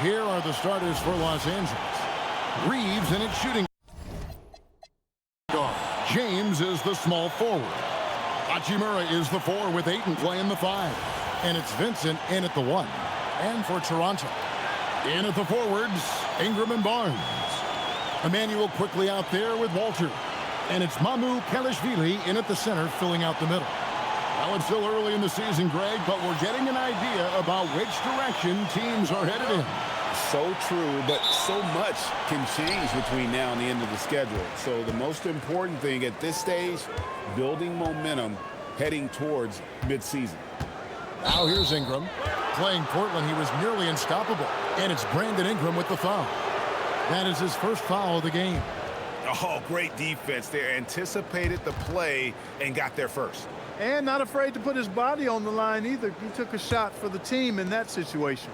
Here are the starters for Los Angeles. Reeves in its shooting guard. James is the small forward. Hachimura is the 4 with Ayton playing the 5. And it's Vincent in at the 1. And for Toronto, in at the forwards, Ingram and Barnes. Emmanuel quickly out there with Walter. And it's Mamu Kelishvili in at the center, filling out the middle. Well, it's still early in the season, Greg, but we're getting an idea about which direction teams are headed in. So true, but so much can change between now and the end of the schedule. So the most important thing at this stage, building momentum heading towards midseason. Now here's Ingram. Playing Portland, he was nearly unstoppable. And it's Brandon Ingram with the foul. That is his first foul of the game. Oh, great defense there. Anticipated the play and got there first. And not afraid to put his body on the line either. He took a shot for the team in that situation.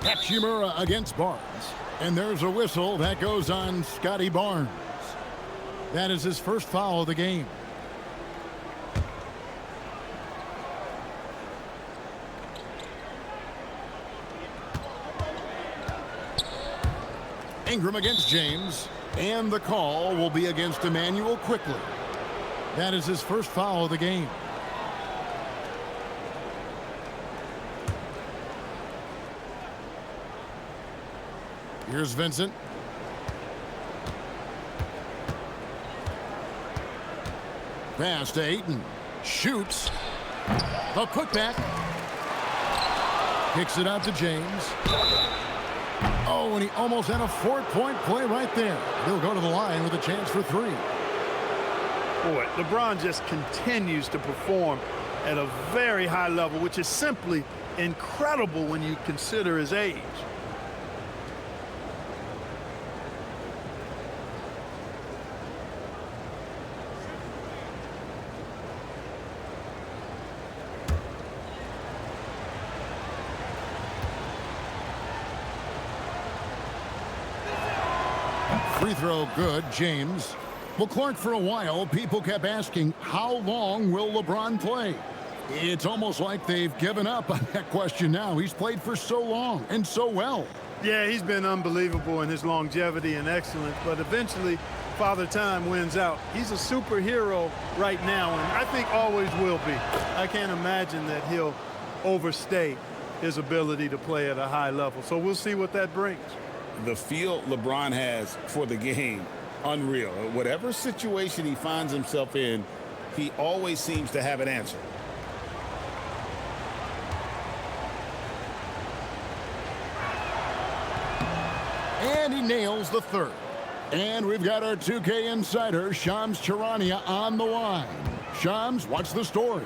Hachimura against Barnes. And there's a whistle that goes on Scotty Barnes. That is his first foul of the game. Ingram against James. And the call will be against Emmanuel quickly. That is his first foul of the game. Here's Vincent. Pass to Ayton. Shoots. The putback. Kicks it out to James. Oh, and he almost had a 4-point play right there. He'll go to the line with a chance for 3. Boy, LeBron just continues to perform at a very high level, which is simply incredible when you consider his age. Free throw good, James. Well, Clark, for a while, people kept asking, how long will LeBron play? It's almost like they've given up on that question now. He's played for so long and so well. Yeah, he's been unbelievable in his longevity and excellence, but eventually, Father Time wins out. He's a superhero right now, and I think always will be. I can't imagine that he'll overstay his ability to play at a high level. So we'll see what that brings. The feel LeBron has for the game, unreal. Whatever situation he finds himself in, he always seems to have an answer. And he nails the 3rd. And we've got our 2K insider, Shams Charania, on the line. Shams, what's the story?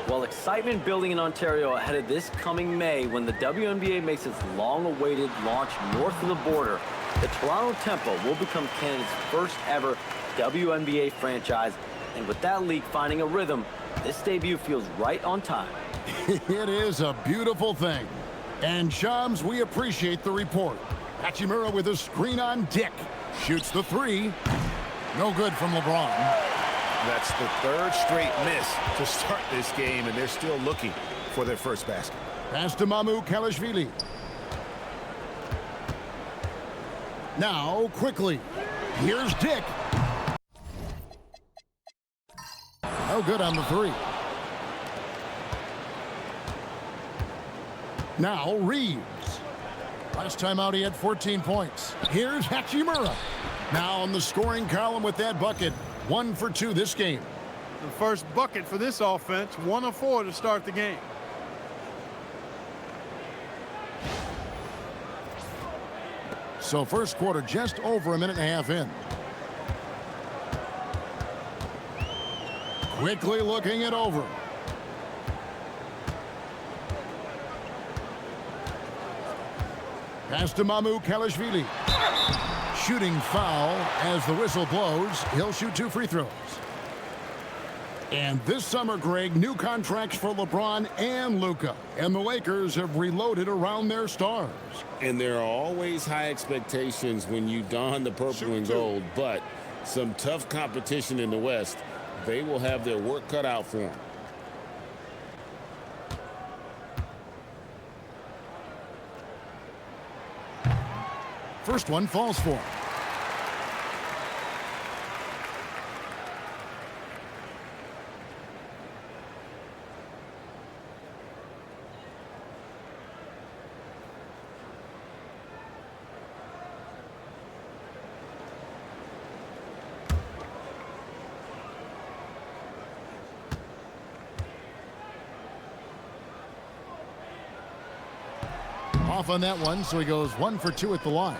Well, excitement building in Ontario ahead of this coming May when the WNBA makes its long-awaited launch north of the border. The Toronto Tempo will become Canada's first ever WNBA franchise, and with that league finding a rhythm, this debut feels right on time. It is a beautiful thing. And Shams, we appreciate the report. Hachimura with a screen on Dick. Shoots the 3. No good from LeBron. That's the 3rd straight miss to start this game, and they're still looking for their first basket. Pass to Mamu Kelishvili. Now, quickly, here's Dick. No good on the 3. Now, Reeves. Last time out, he had 14 points. Here's Hachimura. Now on the scoring column with that bucket. 1 for 2 this game. The first bucket for this offense, 1 of 4 to start the game. So first quarter just over a minute and a half in. Quickly looking it over. Pass to Mamu Kelishvili. Shooting foul as the whistle blows. He'll shoot 2 free throws. And this summer, Greg, new contracts for LeBron and Luka. And the Lakers have reloaded around their stars. And there are always high expectations when you don the purple and gold, but some tough competition in the West. They will have their work cut out for them. First one falls for him. Off on that one, so he goes 1 for 2 at the line.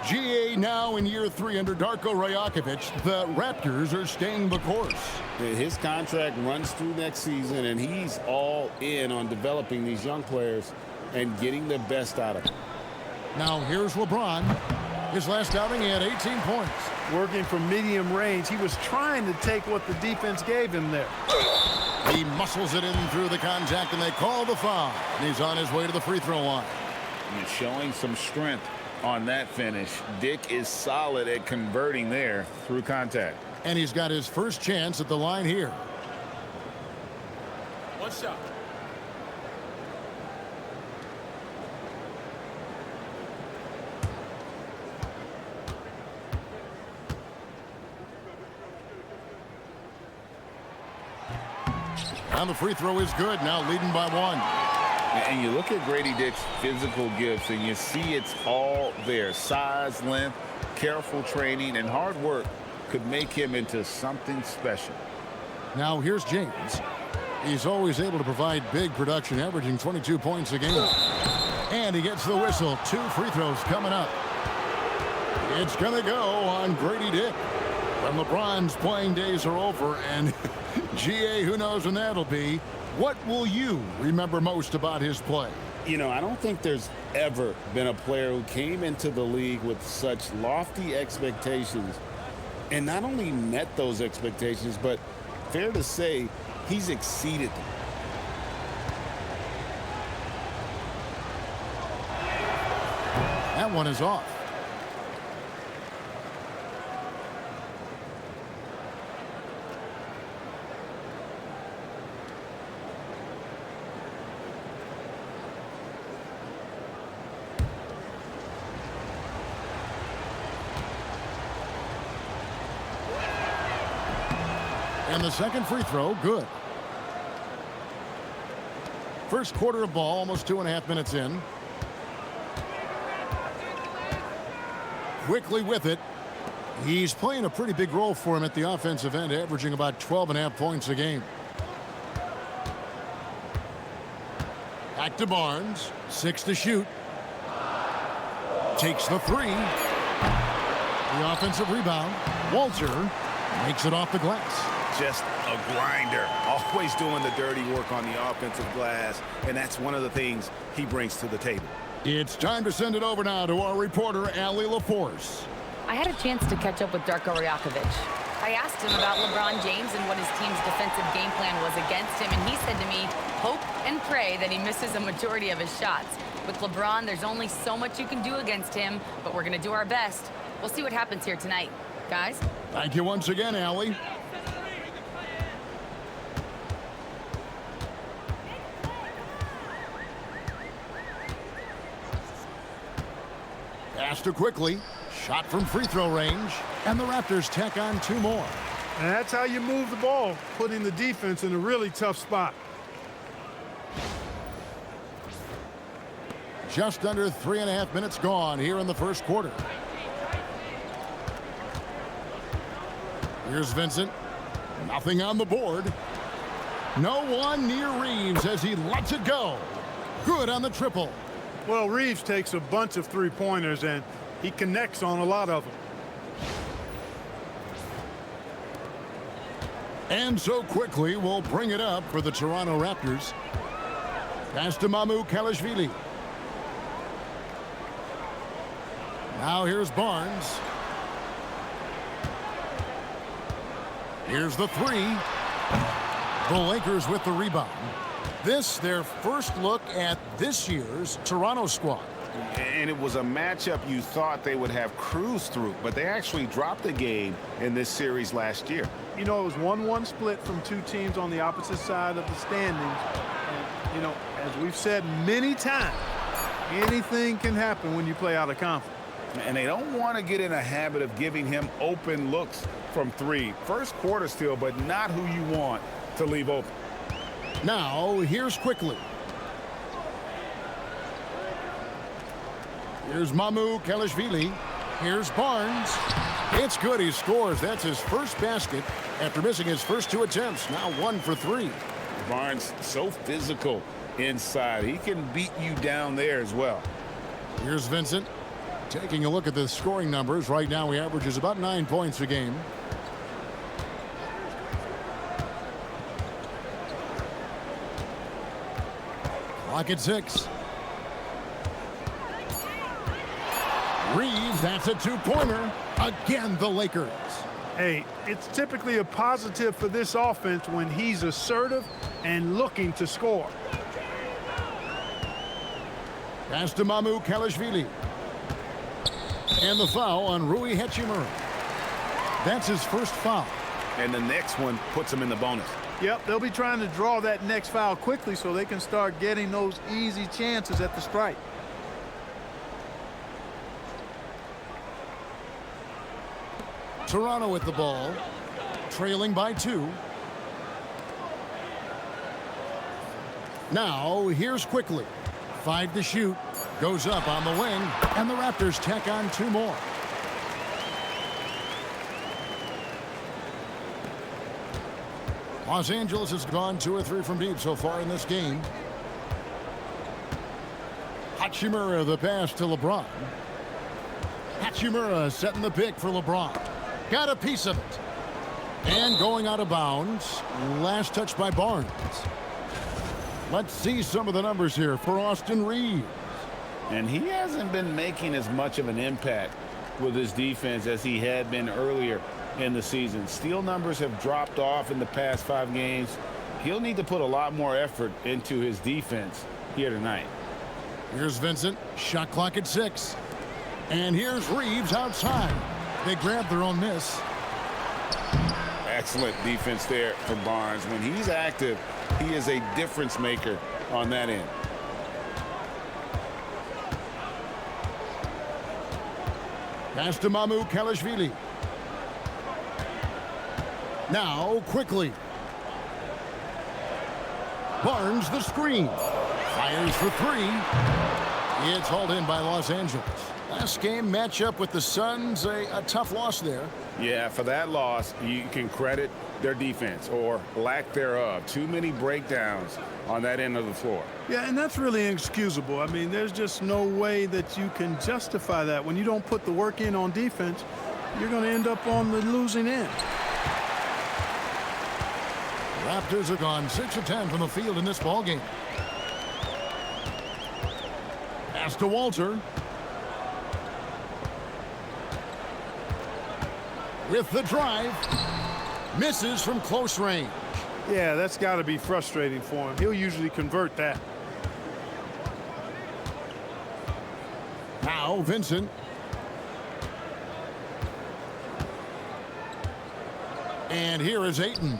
GA now in year 3 under Darko Rajakovic. The Raptors are staying the course. His contract runs through next season, and he's all in on developing these young players and getting the best out of them. Now here's LeBron. His last outing, he had 18 points. Working from medium range, he was trying to take what the defense gave him there. He muscles it in through the contact, and they call the foul. And he's on his way to the free throw line. And showing some strength on that finish. Dick is solid at converting there through contact. And he's got his first chance at the line here. One shot. And the free throw is good, now leading by 1. And you look at Grady Dick's physical gifts, and you see it's all there. Size, length, careful training, and hard work could make him into something special. Now here's James. He's always able to provide big production, averaging 22 points a game. And he gets the whistle. 2 free throws coming up. It's going to go on Grady Dick. When LeBron's playing days are over, and GA, who knows when that'll be. What will you remember most about his play? You know, I don't think there's ever been a player who came into the league with such lofty expectations and not only met those expectations, but fair to say, he's exceeded them. That one is off. And the second free throw, good. First quarter of ball, almost 2.5 minutes in. Quickly with it. He's playing a pretty big role for him at the offensive end, averaging about 12.5 points a game. Back to Barnes. 6 to shoot. Takes the 3. The offensive rebound. Walter makes it off the glass. Just a grinder, always doing the dirty work on the offensive glass, and that's one of the things he brings to the table. It's time to send it over now to our reporter, Allie LaForce. I had a chance to catch up with Darko Rajakovic. I asked him about LeBron James and what his team's defensive game plan was against him, and he said to me, hope and pray that he misses a majority of his shots. With LeBron, there's only so much you can do against him, but we're going to do our best. We'll see what happens here tonight. Guys? Thank you once again, Allie. Faster quickly. Shot from free throw range. And the Raptors tack on 2 more. And that's how you move the ball, putting the defense in a really tough spot. Just under 3.5 minutes gone here in the first quarter. Here's Vincent. Nothing on the board. No one near Reeves as he lets it go. Good on the triple. Well, Reeves takes a bunch of three-pointers, and he connects on a lot of them. And so quickly, we'll bring it up for the Toronto Raptors. Pass to Mamu Kalashvili. Now here's Barnes. Here's the 3. The Lakers with the rebound. This, their first look at this year's Toronto squad. And it was a matchup you thought they would have cruised through, but they actually dropped the game in this series last year. You know, it was 1-1 split from 2 teams on the opposite side of the standings. And, you know, as we've said many times, anything can happen when you play out of conference. And they don't want to get in a habit of giving him open looks from three. First quarter still, but not who you want to leave open. Now, here's Quickly. Here's Mamu Kelishvili. Here's Barnes. It's good. He scores. That's his first basket after missing his first 2 attempts. Now 1 for 3. Barnes, so physical inside. He can beat you down there as well. Here's Vincent. Taking a look at the scoring numbers. Right now he averages about 9 points a game. Clock at 6. Reeves, that's a 2-pointer. Again, the Lakers. Hey, it's typically a positive for this offense when he's assertive and looking to score. Pass to Mamu Kelishvili. And the foul on Rui Hachimura. That's his first foul. And the next one puts him in the bonus. Yep, they'll be trying to draw that next foul quickly so they can start getting those easy chances at the stripe. Toronto with the ball, trailing by 2. Now, here's Quickly. 5 to shoot. Goes up on the wing, and the Raptors tack on 2 more. Los Angeles has gone 2 or 3 from deep so far in this game. Hachimura, the pass to LeBron. Hachimura setting the pick for LeBron. Got a piece of it. And going out of bounds. Last touch by Barnes. Let's see some of the numbers here for Austin Reeves. And he hasn't been making as much of an impact with his defense as he had been earlier in the season. Steal numbers have dropped off in the past 5 games. He'll need to put a lot more effort into his defense here tonight. Here's Vincent. Shot clock at 6. And here's Reeves outside. They grab their own miss. Excellent defense there for Barnes. When he's active, he is a difference maker on that end. Pass to Mamu Kelishvili. Now Quickly. Barnes the screen. Fires for 3. It's hauled in by Los Angeles. Last game matchup with the Suns, a tough loss there. Yeah, for that loss, you can credit their defense or lack thereof. Too many breakdowns on that end of the floor. Yeah, and that's really inexcusable. I mean, there's just no way that you can justify that. When you don't put the work in on defense, you're going to end up on the losing end. Raptors have gone 6 of 10 from the field in this ballgame. Pass to Walter. With the drive. Misses from close range. Yeah, that's got to be frustrating for him. He'll usually convert that. Now Vincent. And here is Ayton.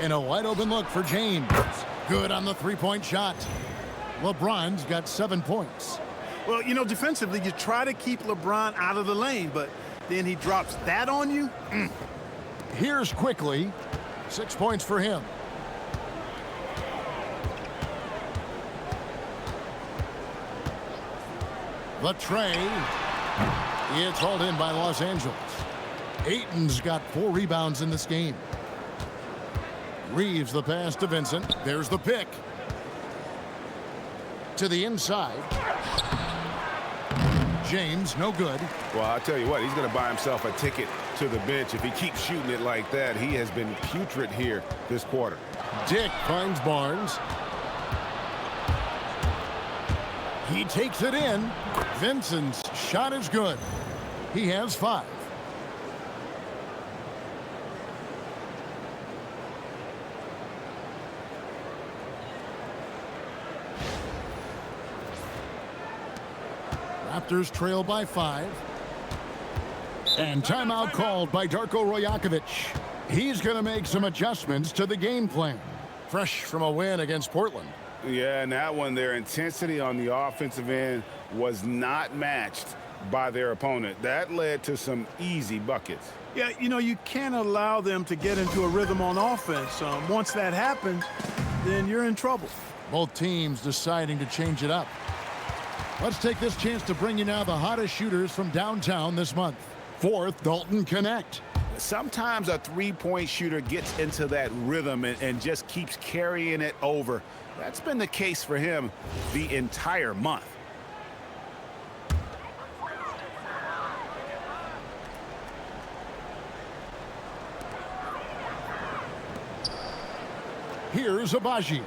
And a wide open look for James. Good on the 3-point shot. LeBron's got 7 points. Well, you know, defensively, you try to keep LeBron out of the lane, but then he drops that on you. Here's Quickly. 6 points for him. The tray. It's hauled in by Los Angeles. Ayton's got 4 rebounds in this game. Reeves the pass to Vincent. There's the pick. To the inside. James, no good. Well, I'll tell you what, he's going to buy himself a ticket to the bench. If he keeps shooting it like that, he has been putrid here this quarter. Dick finds Barnes. He takes it in. Vincent's shot is good. He has 5. Raptors trail by 5. And timeout called by Darko Rajakovic. He's going to make some adjustments to the game plan. Fresh from a win against Portland, Yeah, and that one, their intensity on the offensive end was not matched by their opponent. That led to some easy buckets. Yeah, you know, you can't allow them to get into a rhythm on offense. Once that happens, then you're in trouble. Both teams deciding to change it up. Let's take this chance to bring you now the hottest shooters from downtown this month. Fourth, Dalton Connect. Sometimes a three-point shooter gets into that rhythm and just keeps carrying it over. That's been the case for him the entire month. Here's Abaji.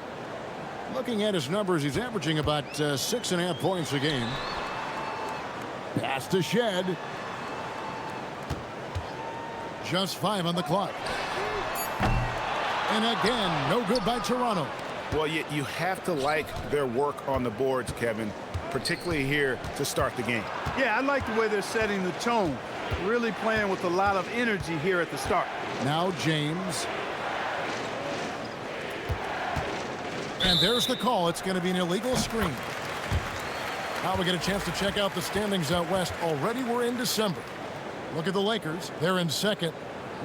Looking at his numbers, he's averaging about 6.5 points a game. Pass to Shed. Just 5 on the clock. And again, no good by Toronto. Well, you have to like their work on the boards, Kevin, particularly here to start the game. Yeah, I like the way they're setting the tone. Really playing with a lot of energy here at the start. Now James. And there's the call. It's going to be an illegal screen. Now we get a chance to check out the standings out west. Already we're in December. Look at the Lakers. They're in second,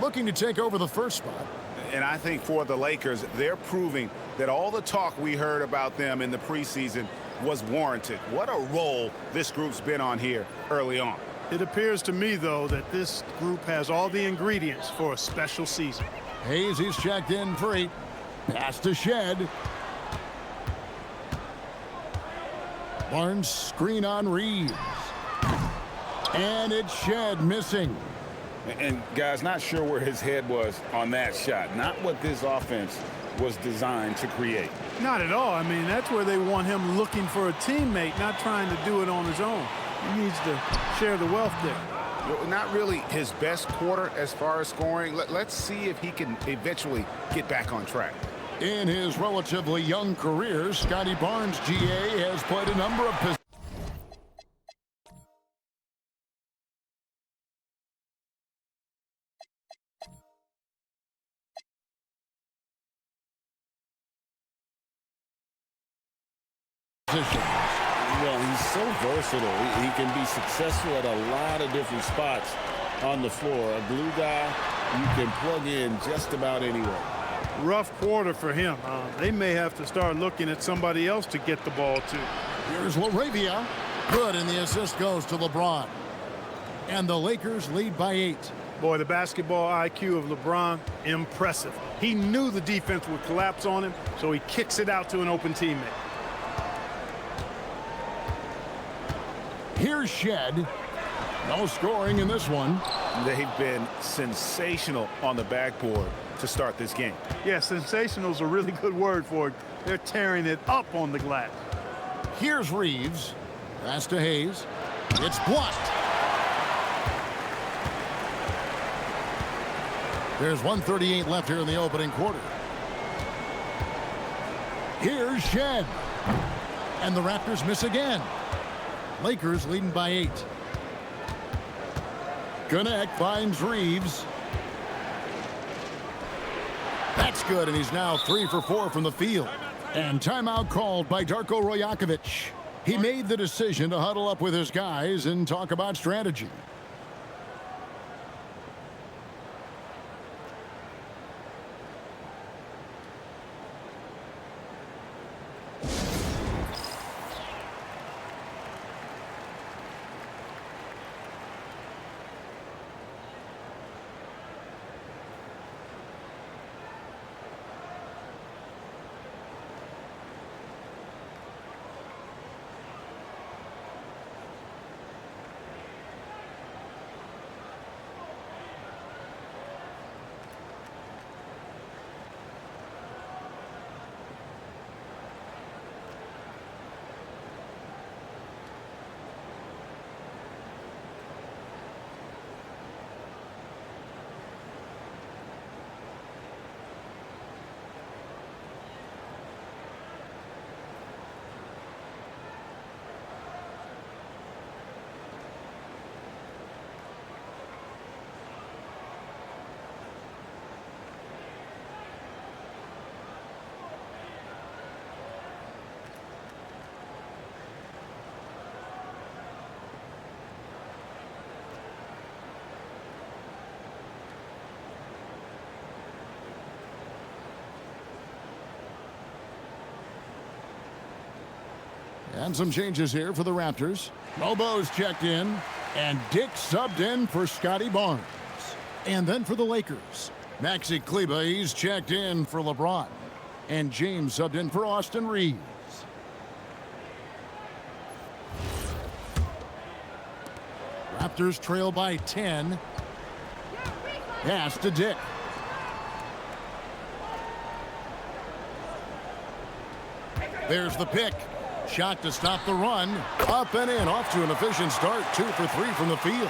looking to take over the first spot. And I think for the Lakers, they're proving that all the talk we heard about them in the preseason was warranted. What a role this group's been on here early on. It appears to me, though, that this group has all the ingredients for a special season. Hayes, he's checked in for 8. Pass to Shed. Barnes screen on Reeves. And it's Shed missing. And guys, not sure where his head was on that shot. Not what this offense was designed to create. Not at all. I mean, that's where they want him looking for a teammate, not trying to do it on his own. He needs to share the wealth there. Not really his best quarter as far as scoring. Let's see if he can eventually get back on track. In his relatively young career, Scotty Barnes, GA, has played a number of positions. Well, he's so versatile. He can be successful at a lot of different spots on the floor. A glue guy you can plug in just about anywhere. Rough quarter for him. They may have to start looking at somebody else to get the ball to. Here's LaRavia. Good, and the assist goes to LeBron. And the Lakers lead by 8. Boy, the basketball IQ of LeBron, impressive. He knew the defense would collapse on him, so he kicks it out to an open teammate. Here's Shed. No scoring in this one. They've been sensational on the backboard to start this game. Yeah, sensational is a really good word for it. They're tearing it up on the glass. Here's Reeves. Pass to Hayes. It's blocked. There's 1:38 left here in the opening quarter. Here's Shed. And the Raptors miss again. Lakers leading by 8. Connect finds Reeves. That's good, and he's now 3 for 4 from the field. And timeout called by Darko Rajakovic. He made the decision to huddle up with his guys and talk about strategy. And some changes here for the Raptors. Lobo's checked in, and Dick subbed in for Scotty Barnes. And then for the Lakers, Maxi Kleber, he's checked in for LeBron. And James subbed in for Austin Reeves. Raptors trail by 10. Pass to Dick. There's the pick. Shot to stop the run. Up and in. Off to an efficient start. 2 for 3 from the field.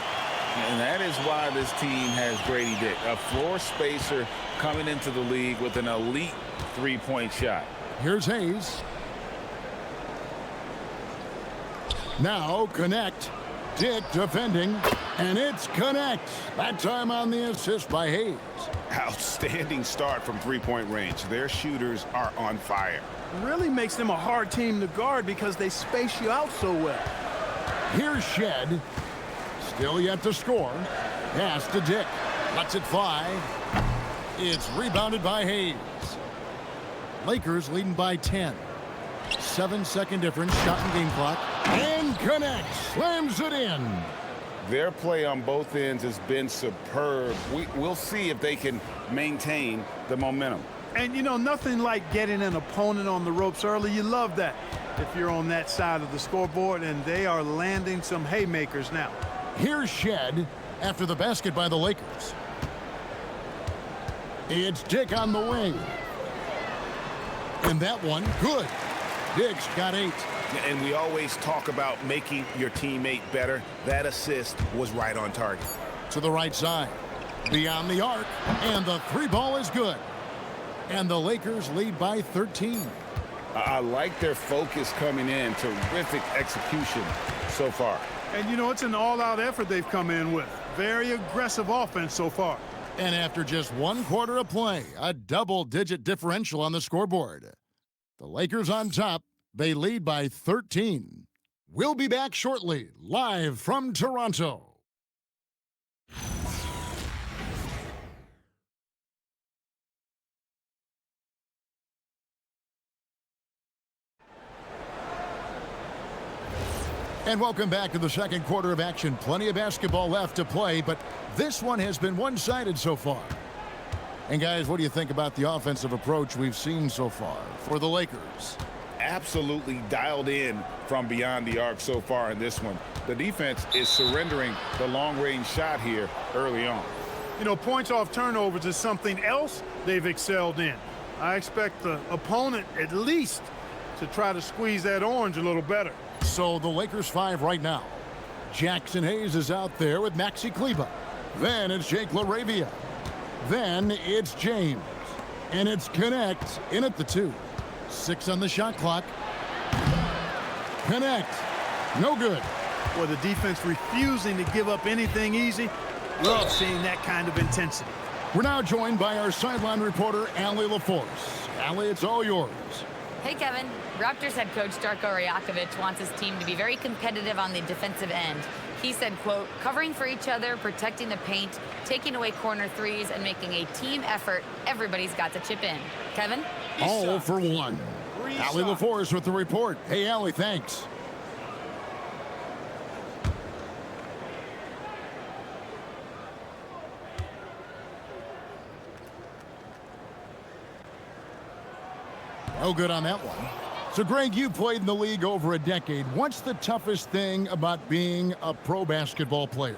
And that is why this team has Grady Dick, a floor spacer coming into the league with an elite three-point shot. Here's Hayes. Now connect. Dick defending, and it's connect. That time on the assist by Hayes. Outstanding start from three-point range. Their shooters are on fire. Really makes them a hard team to guard because they space you out so well. Here's Shed. Still yet to score. Pass to Dick. Lets it fly. It's rebounded by Hayes. Lakers leading by 10. 7-second difference. Shot and game clock. And connects. Slams it in. Their play on both ends has been superb. We'll see if they can maintain the momentum. And, you know, nothing like getting an opponent on the ropes early. You love that if you're on that side of the scoreboard, and they are landing some haymakers now. Here's Shed after the basket by the Lakers. It's Dick on the wing. And that one, good. Dick's got 8. And we always talk about making your teammate better. That assist was right on target. To the right side. Beyond the arc. And the 3 ball is good. And the Lakers lead by 13. I like their focus coming in. Terrific execution so far. And, you know, it's an all-out effort they've come in with. Very aggressive offense so far. And after just 1 quarter of play, a double-digit differential on the scoreboard. The Lakers on top. They lead by 13. We'll be back shortly, live from Toronto. And welcome back to the second quarter of action. Plenty of basketball left to play, but this one has been one-sided so far. And guys, what do you think about the offensive approach we've seen so far for the Lakers? Absolutely dialed in from beyond the arc so far in this one. The defense is surrendering the long-range shot here early on. You know, points off turnovers is something else they've excelled in. I expect the opponent at least to try to squeeze that orange a little better. So the Lakers 5 right now. Jackson Hayes is out there with Maxi Kleber. Then it's Jake LaRavia. Then it's James. And it's Connect in at the 2. 6 on the shot clock. Connect. No good. Or the defense refusing to give up anything easy. Love seeing that kind of intensity. We're now joined by our sideline reporter, Allie LaForce. Allie, it's all yours. Hey, Kevin. Raptors head coach Darko Rajakovic wants his team to be very competitive on the defensive end. He said, quote, covering for each other, protecting the paint, taking away corner threes, and making a team effort. Everybody's got to chip in. Kevin? All for one. Allie LaForce with the report. Hey, Allie, thanks. No good on that one. So, Greg, you played in the league over a decade. What's the toughest thing about being a pro basketball player?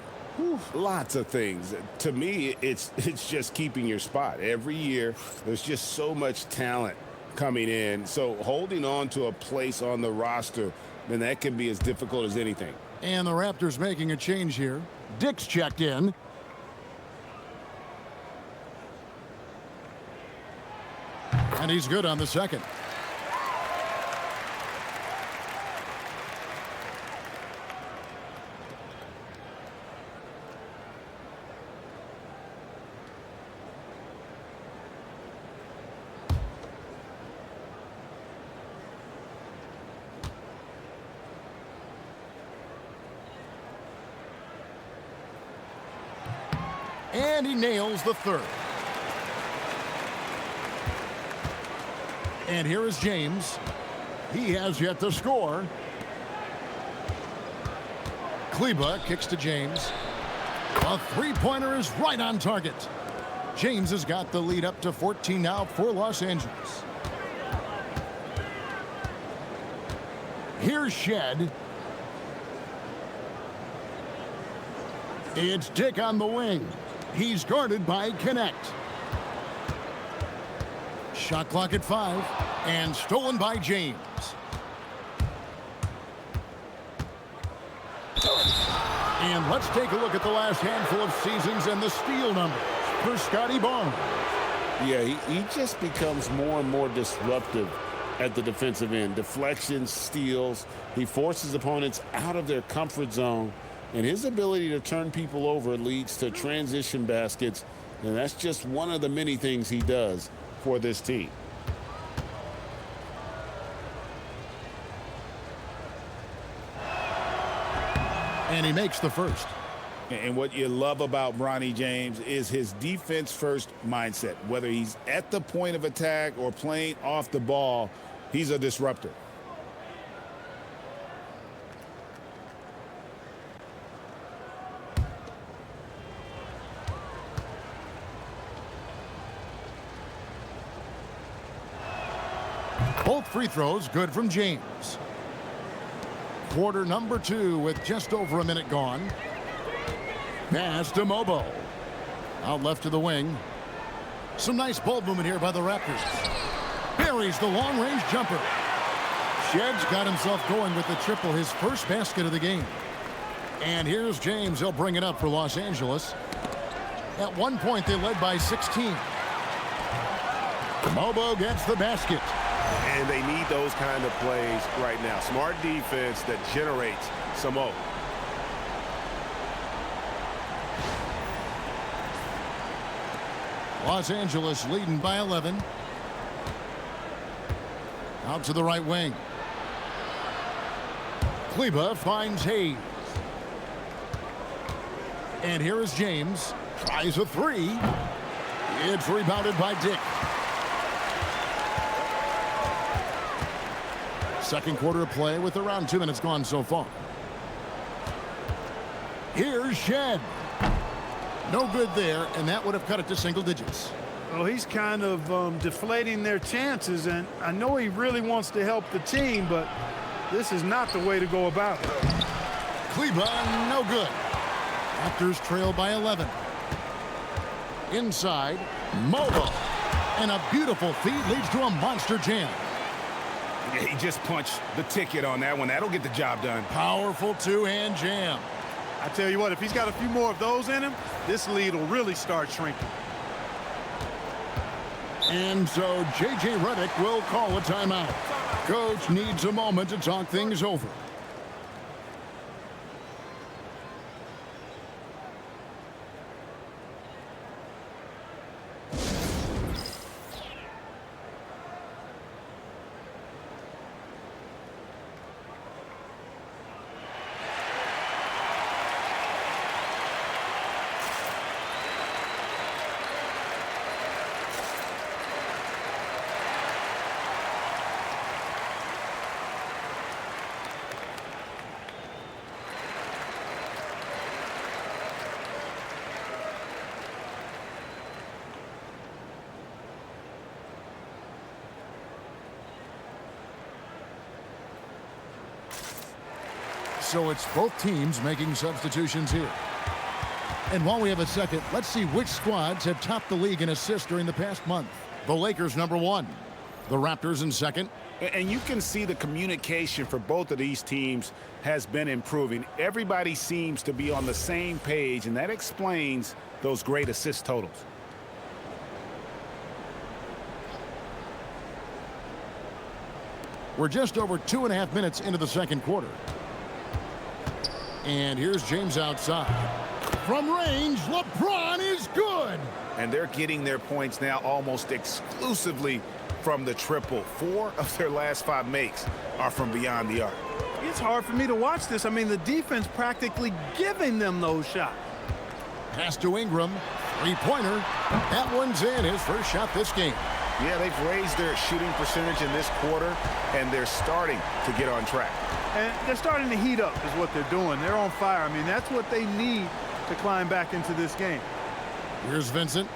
Lots of things. To me, it's just keeping your spot. Every year, there's just so much talent coming in. So holding on to a place on the roster, then that can be as difficult as anything. And the Raptors making a change here. Dick's checked in. And he's good on the second. And he nails the third. And here is James. He has yet to score. Kleba kicks to James. A three-pointer is right on target. James has got the lead up to 14 now for Los Angeles. Here's Shed. It's Dick on the wing. He's guarded by Connect. Shot clock at 5 and stolen by James. And let's take a look at the last handful of seasons and the steal numbers for Scotty Barnes. Yeah, he just becomes more and more disruptive at the defensive end. Deflections, steals. He forces opponents out of their comfort zone. And his ability to turn people over leads to transition baskets. And that's just one of the many things he does for this team. And he makes the first. And what you love about Bronny James is his defense-first mindset. Whether he's at the point of attack or playing off the ball, he's a disruptor. Both free throws good from James. Quarter number 2 with just over a minute gone. Pass to Mobo. Out left to the wing. Some nice ball movement here by the Raptors. Buries the long-range jumper. Shed's got himself going with the triple, his first basket of the game. And here's James. He'll bring it up for Los Angeles. At one point, they led by 16. Mobo gets the basket. And they need those kind of plays right now. Smart defense that generates some O. Los Angeles leading by 11. Out to the right wing. Kleba finds Hayes. And here is James. Tries a three. It's rebounded by Dick. Second quarter of play with around 2 minutes gone so far. Here's Shed. No good there, and that would have cut it to single digits. Well, he's kind of deflating their chances, and I know he really wants to help the team, but this is not the way to go about it. Kleba, no good. Raptors trail by 11. Inside, Mobo. And a beautiful feed leads to a monster jam. Yeah, he just punched the ticket on that one. That'll get the job done. Powerful two-hand jam. I tell you what, if he's got a few more of those in him, this lead will really start shrinking. And so J.J. Redick will call a timeout. Coach needs a moment to talk things over. So it's both teams making substitutions here. And while we have a second, let's see which squads have topped the league in assists during the past month. The Lakers #1. The Raptors in second. And you can see the communication for both of these teams has been improving. Everybody seems to be on the same page, and that explains those great assist totals. We're just over 2.5 minutes into the second quarter. And here's James outside. From range, LeBron is good. And they're getting their points now almost exclusively from the triple. 4 of their last 5 makes are from beyond the arc. It's hard for me to watch this. I mean, the defense practically giving them those shots. Pass to Ingram. Three-pointer. That one's in. His first shot this game. Yeah, they've raised their shooting percentage in this quarter, and they're starting to get on track. And they're starting to heat up is what they're doing. They're on fire. I mean, that's what they need to climb back into this game. Here's Vincent.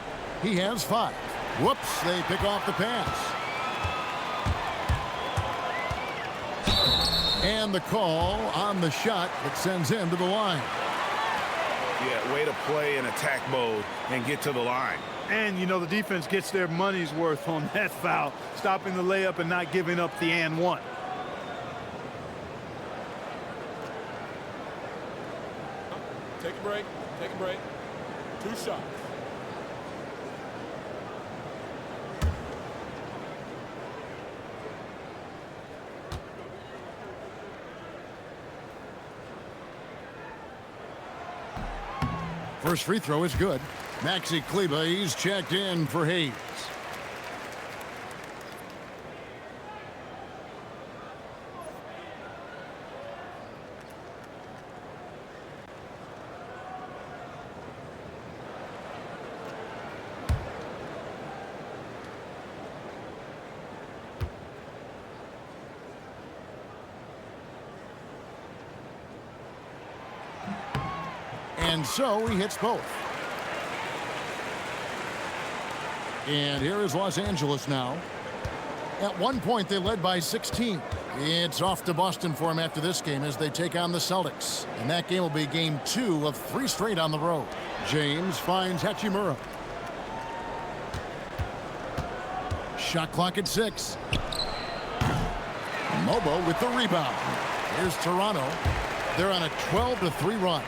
He has 5. Whoops, they pick off the pass. And the call on the shot that sends him to the line. Yeah, way to play in attack mode and get to the line. And, you know, the defense gets their money's worth on that foul, stopping the layup and not giving up the and one. Take a break. Take a break. 2 shots. First free throw is good. Maxi Kleber, he's checked in for Hayes. And so he hits both. And here is Los Angeles now. At one point, they led by 16. It's off to Boston for him after this game as they take on the Celtics. And that game will be game 2 of 3 straight on the road. James finds Hachimura. Shot clock at 6. Mobo with the rebound. Here's Toronto. They're on a 12-3 run.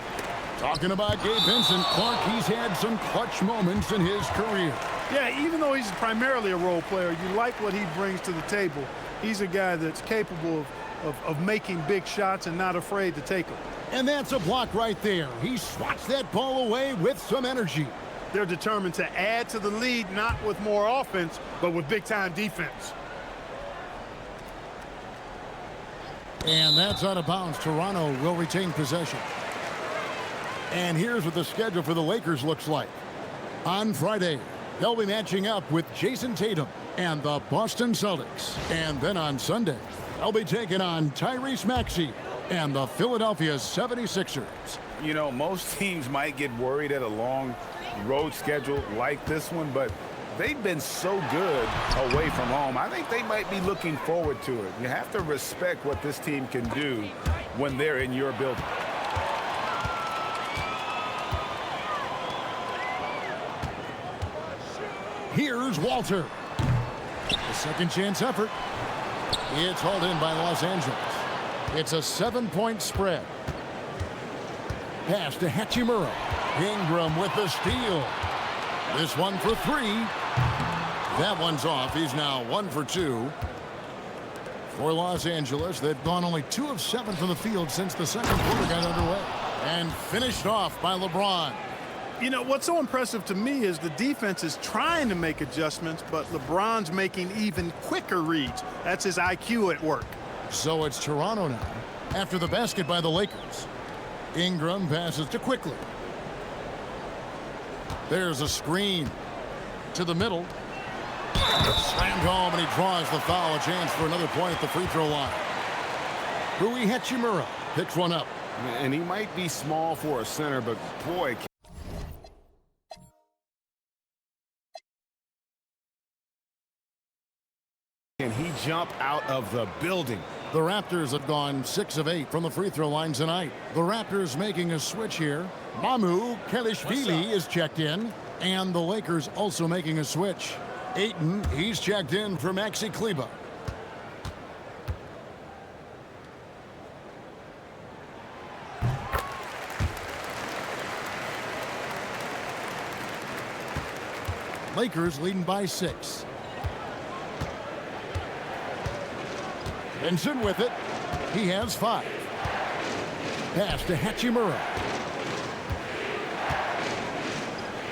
Talking about Gabe Vincent, Clark, he's had some clutch moments in his career. Yeah, even though he's primarily a role player, you like what he brings to the table. He's a guy that's capable of making big shots and not afraid to take them. And that's a block right there. He swats that ball away with some energy. They're determined to add to the lead, not with more offense, but with big-time defense. And that's out of bounds. Toronto will retain possession. And here's what the schedule for the Lakers looks like. On Friday, they'll be matching up with Jason Tatum and the Boston Celtics. And then on Sunday, they'll be taking on Tyrese Maxey and the Philadelphia 76ers. You know, most teams might get worried at a long road schedule like this one, but they've been so good away from home. I think they might be looking forward to it. You have to respect what this team can do when they're in your building. Here's Walter. The second chance effort. It's hauled in by Los Angeles. It's a 7-point spread. Pass to Hachimura. Ingram with the steal. This one for 3. That one's off. He's now 1 for 2. For Los Angeles, they've gone only 2 of 7 from the field since the second quarter got underway. And finished off by LeBron. You know, what's so impressive to me is the defense is trying to make adjustments, but LeBron's making even quicker reads. That's his IQ at work. So it's Toronto now, after the basket by the Lakers. Ingram passes to Quickly. There's a screen to the middle. Slammed home, and he draws the foul. A chance for another point at the free throw line. Rui Hachimura picks one up. And he might be small for a center, but boy, Can he jump out of the building? The Raptors have gone 6 of 8 from the free throw line tonight. The Raptors making a switch here. Mamu Kelishvili is checked in. And the Lakers also making a switch. Ayton, he's checked in for Maxi Kleber. Lakers leading by 6. Benson with it. He has 5. Pass to Hachimura.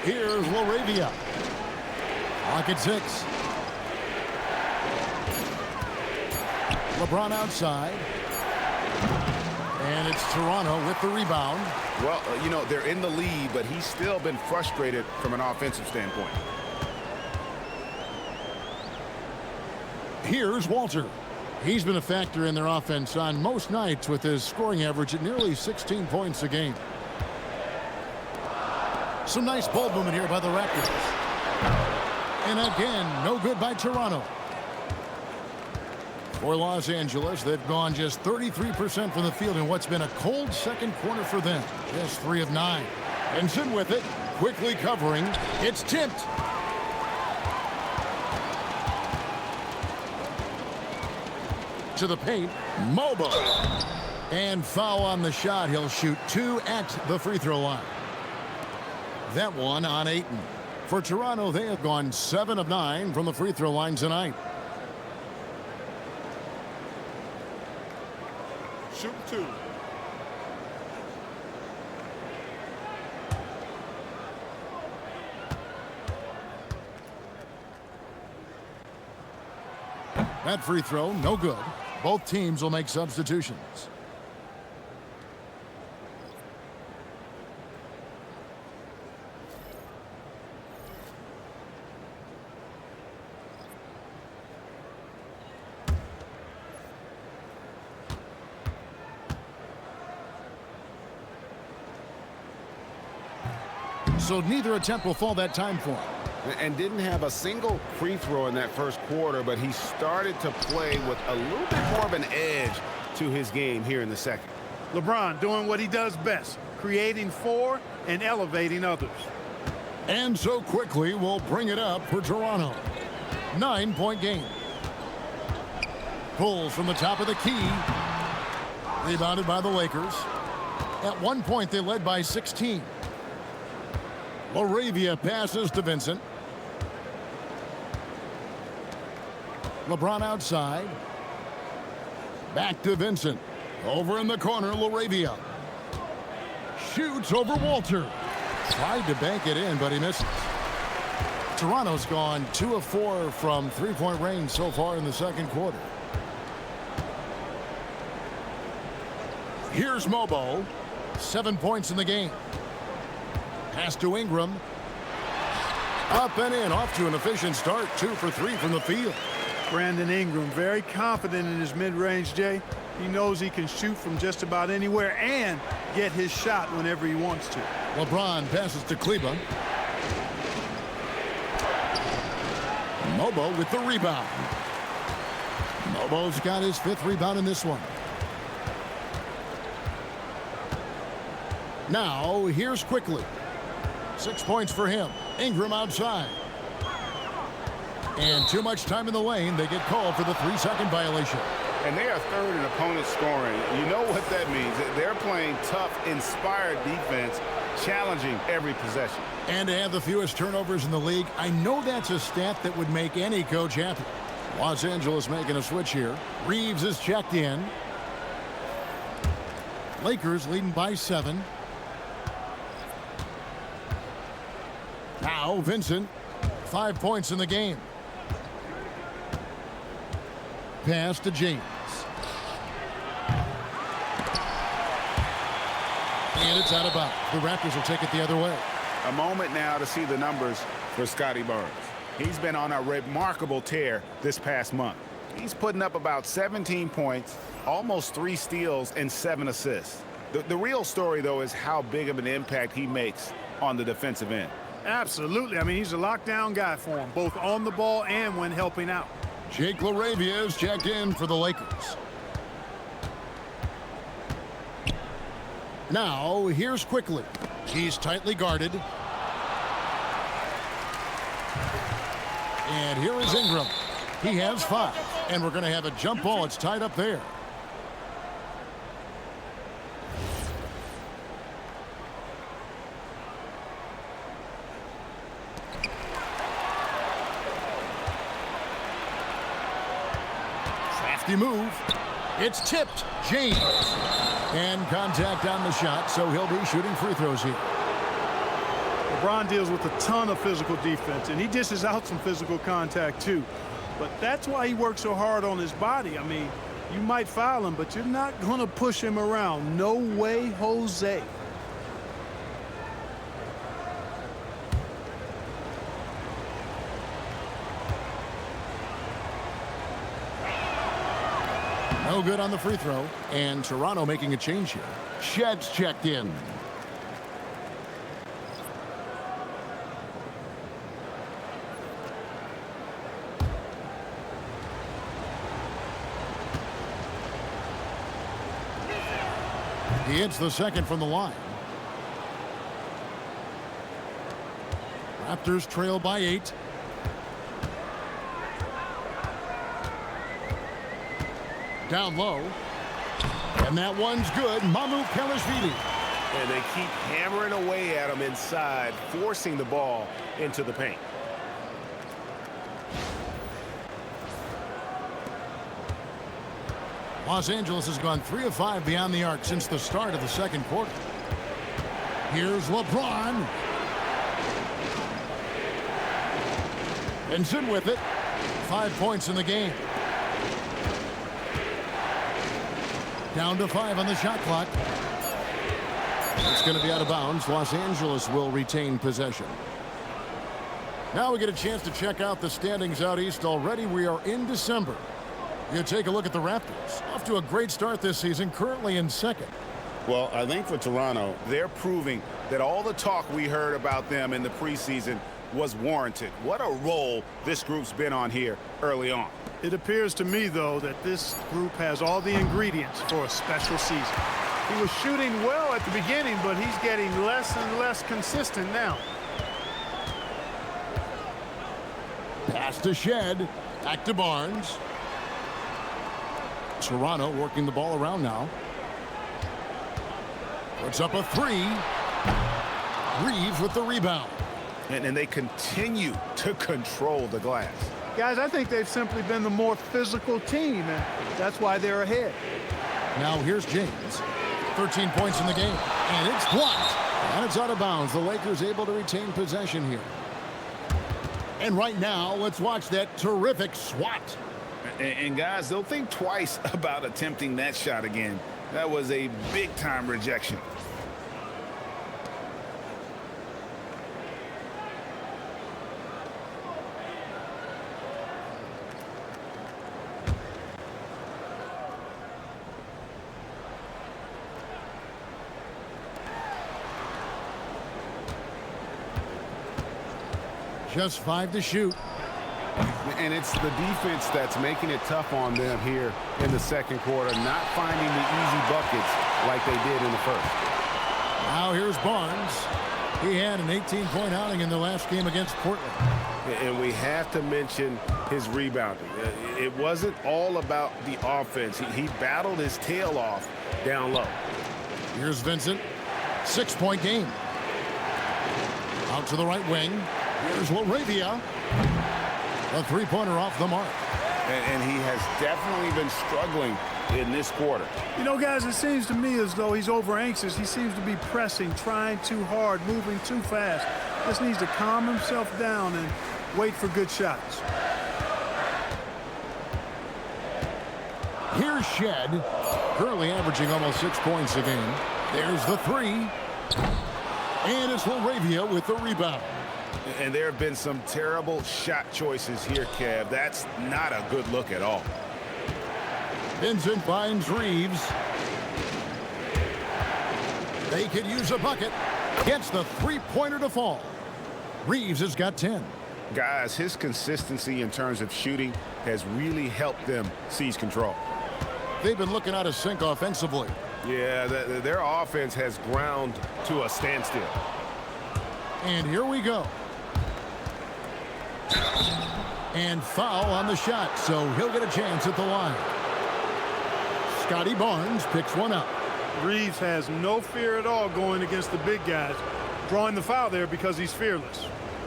Here's Laravia. Clock at 6. LeBron outside. And it's Toronto with the rebound. Well, you know, they're in the lead, but he's still been frustrated from an offensive standpoint. Here's Walter. He's been a factor in their offense on most nights with his scoring average at nearly 16 points a game. Some nice ball movement here by the Raptors. And again, no good by Toronto. For Los Angeles, they've gone just 33% from the field in what's been a cold second quarter for them. Just 3 of 9. Vincent with it, quickly covering. It's tipped. To the paint, Mobile. And foul on the shot. He'll shoot 2 at the free throw line. That one on Ayton. For Toronto, they have gone 7 of 9 from the free throw line tonight. Shoot 2. That free throw, no good. Both teams will make substitutions. So neither attempt will fall that time for him. And didn't have a single free throw in that first quarter, but he started to play with a little bit more of an edge to his game here in the second. LeBron doing what he does best, creating for and elevating others. And so quickly we'll bring it up for Toronto. 9-point game. Pulls from the top of the key. Rebounded by the Lakers. At one point they led by 16. Laravia passes to Vincent. LeBron outside. Back to Vincent. Over in the corner, Laravia. Shoots over Walter. Tried to bank it in, but he misses. Toronto's gone 2 of 4 from three-point range so far in the second quarter. Here's Mobo. 7 points in the game. Pass to Ingram. Up and in, off to an efficient start. 2 for 3 from the field. Brandon Ingram, very confident in his mid-range, Jay. He knows he can shoot from just about anywhere and get his shot whenever he wants to. LeBron passes to Kleba. Mobo with the rebound. Mobo's got his 5th rebound in this one. Now, here's Quickly. 6 points for him. Ingram outside. And too much time in the lane. They get called for the 3-second violation. And they are third in opponent scoring. You know what that means. They're playing tough, inspired defense, challenging every possession. And to have the fewest turnovers in the league, I know that's a stat that would make any coach happy. Los Angeles making a switch here. Reeves is checked in. Lakers leading by 7. Now Vincent, 5 points in the game. Pass to James. And it's out of bounds. The Raptors will take it the other way. A moment now to see the numbers for Scotty Barnes. He's been on a remarkable tear this past month. He's putting up about 17 points, almost 3 steals, and 7 assists. The real story, though, is how big of an impact he makes on the defensive end. Absolutely. I mean, he's a lockdown guy for him, both on the ball and when helping out. Jake Laravia is checked in for the Lakers. Now, here's Quickly. He's tightly guarded. And here is Ingram. He has 5. And we're going to have a jump ball. It's tied up there. Move. It's tipped. James. And contact on the shot, so he'll be shooting free throws here. LeBron deals with a ton of physical defense, and he dishes out some physical contact too. But that's why he works so hard on his body. I mean, you might foul him, but you're not going to push him around. No way, Jose. No good on the free throw. And Toronto making a change here. Shed's checked in. He hits the second from the line. Raptors trail by 8. Down low. And that one's good. Mamu Kelishvili. And they keep hammering away at him inside, forcing the ball into the paint. Los Angeles has gone 3 of 5 beyond the arc since the start of the second quarter. Here's LeBron. Vincent with it. 5 points in the game. Down to 5 on the shot clock. It's going to be out of bounds. Los Angeles will retain possession. Now we get a chance to check out the standings out east. Already we are in December. You take a look at the Raptors. Off to a great start this season, currently in second. Well, I think for Toronto, They're proving that all the talk we heard about them in the preseason was warranted. What a role this group's been on here early on. It appears to me, though, that this group has all the ingredients for a special season. He was shooting well at the beginning, but he's getting less and less consistent now. Pass to Shed. Back to Barnes. Toronto working the ball around now. Puts up a 3. Reeves with the rebound. And they continue to control the glass. Guys, I think they've simply been the more physical team, and that's why they're ahead. Now here's James. 13 points in the game. And it's blocked. And it's out of bounds. The Lakers able to retain possession here. And right now, let's watch that terrific swat. And guys, they'll think twice about attempting that shot again. That was a big-time rejection. Just 5 to shoot. And it's the defense that's making it tough on them here in the second quarter, not finding the easy buckets like they did in the first. Now here's Barnes. He had an 18-point outing in the last game against Portland. And we have to mention his rebounding. It wasn't all about the offense. He battled his tail off down low. Here's Vincent. 6-point game. Out to the right wing. Here's Laravia. A 3-pointer off the mark. And he has definitely been struggling in this quarter. You know, guys, it seems to me as though he's over anxious. He seems to be pressing, trying too hard, moving too fast. Just needs to calm himself down and wait for good shots. Here's Shed. Currently averaging almost 6 points a game. There's the 3. And it's Laravia with the rebound. And there have been some terrible shot choices here, Kev. That's not a good look at all. Vincent finds Reeves. They could use a bucket. Gets the 3-pointer to fall. Reeves has got 10. Guys, his consistency in terms of shooting has really helped them seize control. They've been looking out of sync offensively. Yeah, their offense has ground to a standstill. And here we go. And foul on the shot, so he'll get a chance at the line. Scotty Barnes picks one up. Reeves has no fear at all going against the big guys. Drawing the foul there because he's fearless.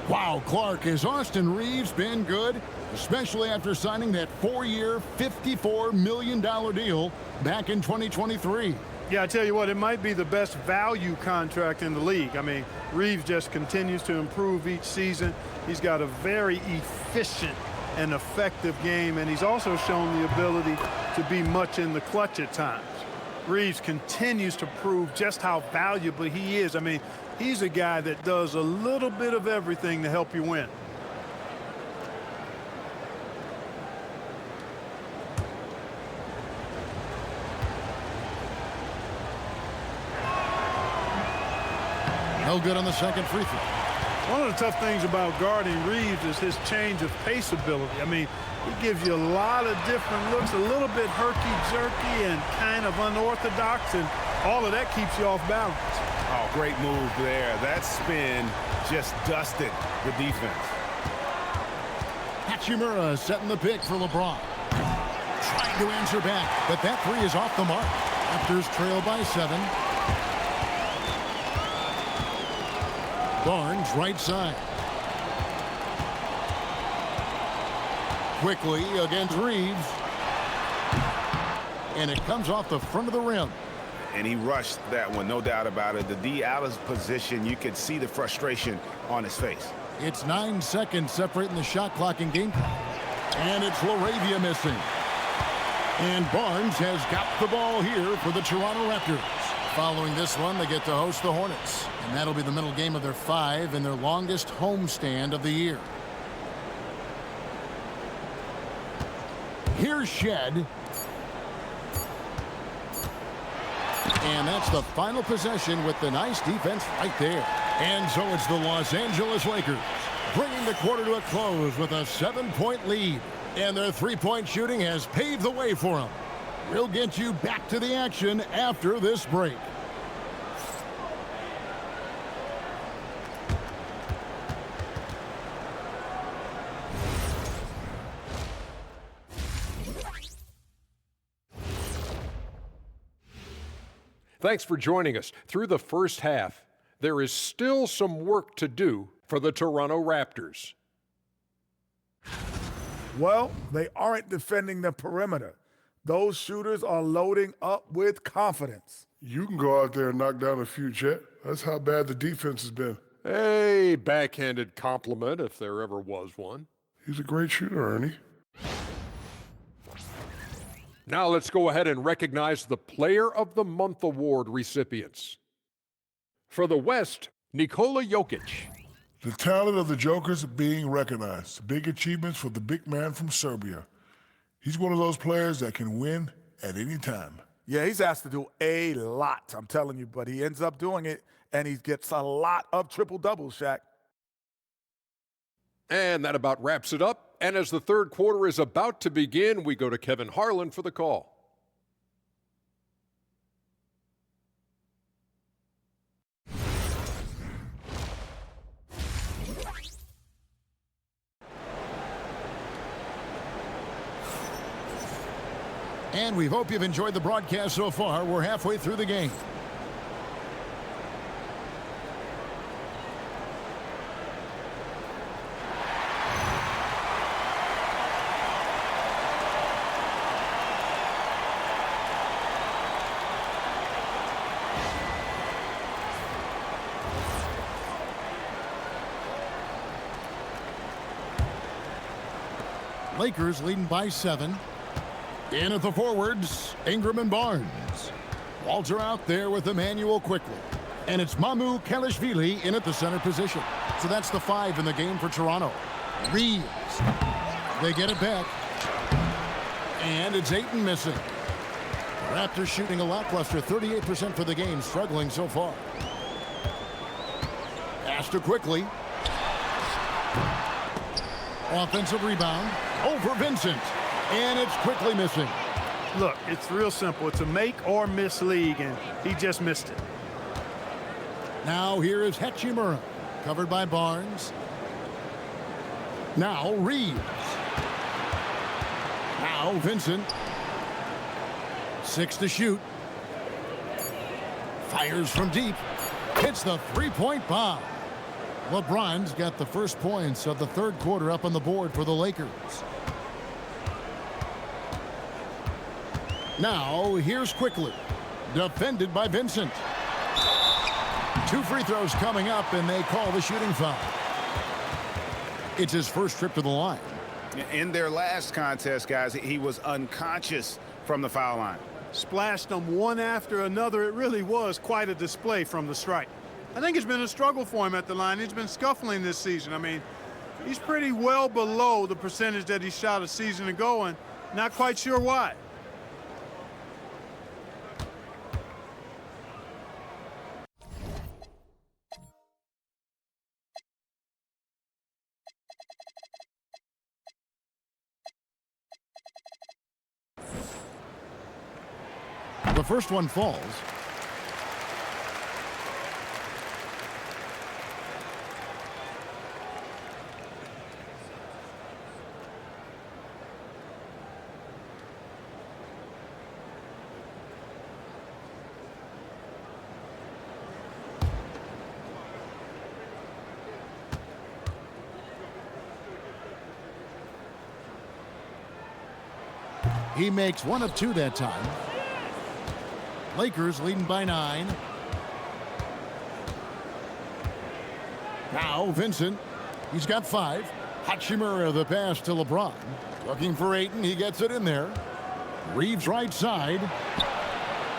Wow, Clark, has Austin Reeves been good? Especially after signing that 4-year, $54 million deal back in 2023. Yeah, I tell you what, it might be the best value contract in the league. I mean, Reeves just continues to improve each season. He's got a very efficient and effective game, and he's also shown the ability to be much in the clutch at times. Reeves continues to prove just how valuable he is. I mean, he's a guy that does a little bit of everything to help you win. No good on the second free throw. One of the tough things about guarding Reeves is his change of pace ability. I mean, he gives you a lot of different looks, a little bit herky-jerky and kind of unorthodox, and all of that keeps you off balance. Oh, great move there. That spin just dusted the defense. Hachimura setting the pick for LeBron. Trying to answer back, but that three is off the mark. Raptors trail by 7. Barnes right side. Quickly against Reeves. And it comes off the front of the rim. And he rushed that one, no doubt about it. The D out of position, you could see the frustration on his face. It's 9 seconds separating the shot clock and game clock. And it's LaRavia missing. And Barnes has got the ball here for the Toronto Raptors. Following this one, they get to host the Hornets. And that'll be the middle game of their 5 and their longest homestand of the year. Here's Shed. And that's the final possession with the nice defense right there. And so it's the Los Angeles Lakers bringing the quarter to a close with a 7-point lead. And their three-point shooting has paved the way for them. We'll get you back to the action after this break. Thanks for joining us. Through the first half, there is still some work to do for the Toronto Raptors. Well, they aren't defending the perimeter. Those shooters are loading up with confidence. You can go out there and knock down a few, Chet. That's how bad the defense has been. A backhanded compliment, if there ever was one. He's a great shooter, Ernie. Now let's go ahead and recognize the Player of the Month award recipients. For the West, Nikola Jokic. The talent of the Jokers being recognized. Big achievements for the big man from Serbia. He's one of those players that can win at any time. Yeah, he's asked to do a lot, I'm telling you, but he ends up doing it, and he gets a lot of triple-doubles, Shaq. And that about wraps it up. And as the third quarter is about to begin, we go to Kevin Harlan for the call. And we hope you've enjoyed the broadcast so far. We're halfway through the game. Lakers leading by 7. In at the forwards, Ingram and Barnes. Walter out there with Emmanuel quickly. And it's Mamu Kalishvili in at the center position. So that's the 5 in the game for Toronto. Reeves. They get it back. And it's Ayton missing. Raptors shooting a lackluster 38% for the game, struggling so far. Astor quickly. Offensive rebound. Over Vincent. And it's quickly missing. Look, it's real simple. It's a make or miss league, and he just missed it. Now here is Hachimura, covered by Barnes. Now Reeves. Now Vincent. 6 to shoot. Fires from deep. Hits the three-point bomb. LeBron's got the first points of the third quarter up on the board for the Lakers. Now, here's quickly. Defended by Vincent. 2 free throws coming up, and they call the shooting foul. It's his first trip to the line. In their last contest, guys, he was unconscious from the foul line. Splashed them one after another. It really was quite a display from the stripe. I think it's been a struggle for him at the line. He's been scuffling this season. I mean, he's pretty well below the percentage that he shot a season ago, and not quite sure why. first one falls. He makes one of two that time. Lakers leading by 9. Now Vincent. He's got 5. Hachimura the pass to LeBron. Looking for Ayton. He gets it in there. Reeves right side.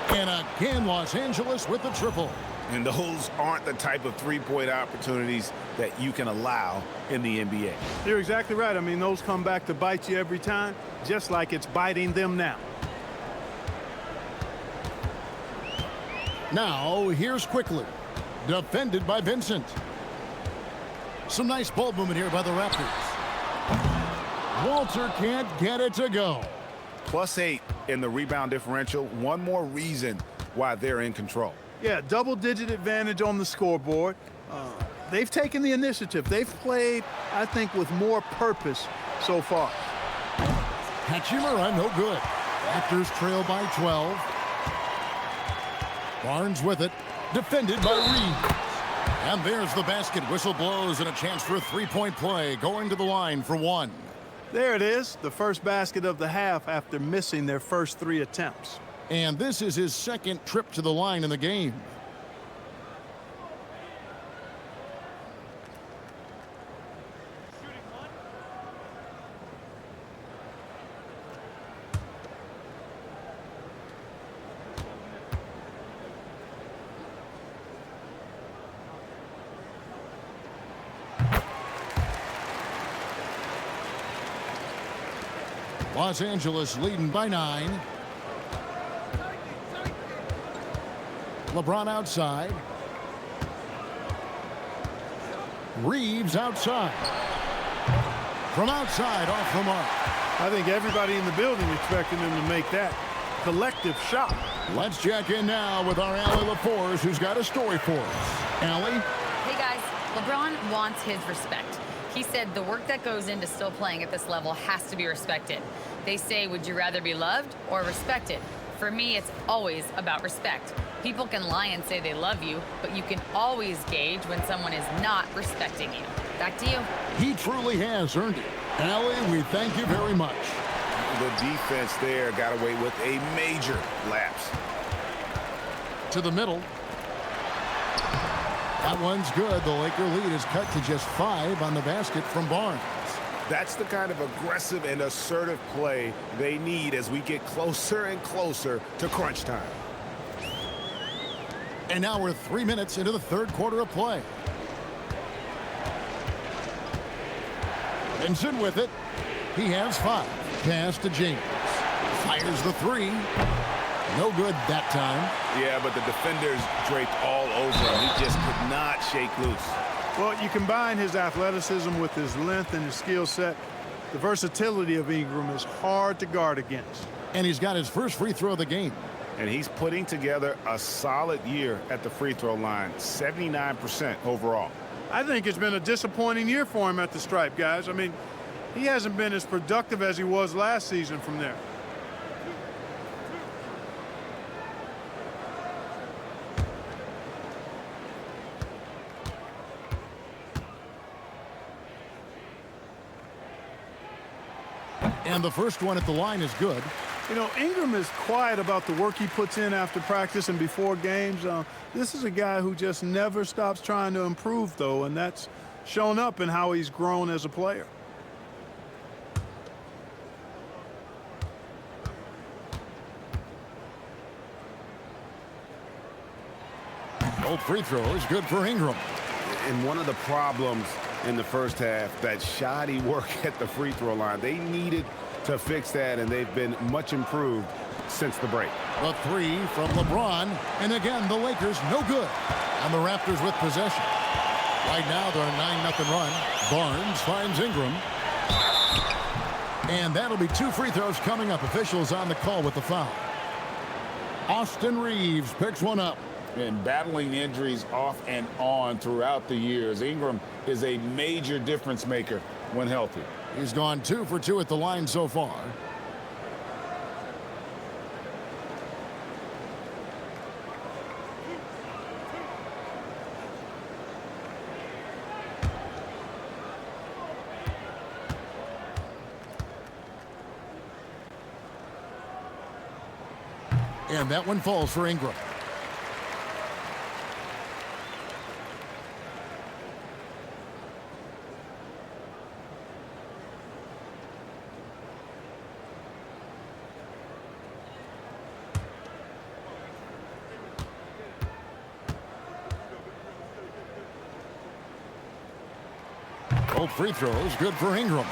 And again, Los Angeles with the triple. And those aren't the type of three-point opportunities that you can allow in the NBA. You're exactly right. I mean, those come back to bite you every time, just like it's biting them now. Now, here's quickly. Defended by Vincent. Some nice ball movement here by the Raptors. Walter can't get it to go. +8 in the rebound differential. One more reason why they're in control. Yeah, double-digit advantage on the scoreboard. They've taken the initiative. They've played, I think, with more purpose so far. Hachimura, no good. Raptors trail by 12. Barnes with it. Defended by Reeves. And there's the basket. Whistle blows and a chance for a three-point play. Going to the line for 1. There it is, the first basket of the half after missing their first 3 attempts. And this is his second trip to the line in the game. Los Angeles leading by 9. LeBron outside. Reeves outside. From outside, off the mark. I think everybody in the building expecting him to make that collective shot. Let's check in now with our Allie LaForce, who's got a story for us. Allie? Hey, guys. LeBron wants his respect. He said the work that goes into still playing at this level has to be respected. They say, would you rather be loved or respected? For me, it's always about respect. People can lie and say they love you, but you can always gauge when someone is not respecting you. Back to you. He truly has earned it. Allie, we thank you very much. The defense there got away with a major lapse. To the middle. That one's good. The Laker lead is cut to just 5 on the basket from Barnes. That's the kind of aggressive and assertive play they need as we get closer and closer to crunch time. And now we're 3 minutes into the third quarter of play. Vincent with it. He has 5. Pass to James. Fires the 3. No good that time. Yeah, but the defenders draped all over him. He just could not shake loose. Well, you combine his athleticism with his length and his skill set. The versatility of Ingram is hard to guard against. And he's got his first free throw of the game. And he's putting together a solid year at the free throw line, 79% overall. I think it's been a disappointing year for him at the stripe, guys. I mean, he hasn't been as productive as he was last season from there. And the first one at the line is good. You know, Ingram is quiet about the work he puts in after practice and before games. This is a guy who just never stops trying to improve, though, and that's shown up in how he's grown as a player. Old free throw is good for Ingram. And one of the problems in the first half, that shoddy work at the free throw line. They needed to fix that, and they've been much improved since the break. The 3 from LeBron, and again, the Lakers no good. And the Raptors with possession. Right now, they're a 9-0 run. Barnes finds Ingram. And that'll be 2 free throws coming up. Officials on the call with the foul. Austin Reeves picks one up. And battling injuries off and on throughout the years, Ingram is a major difference maker when healthy. He's gone 2 for 2 at the line so far. And that one falls for Ingram. Both free throws good for Ingram.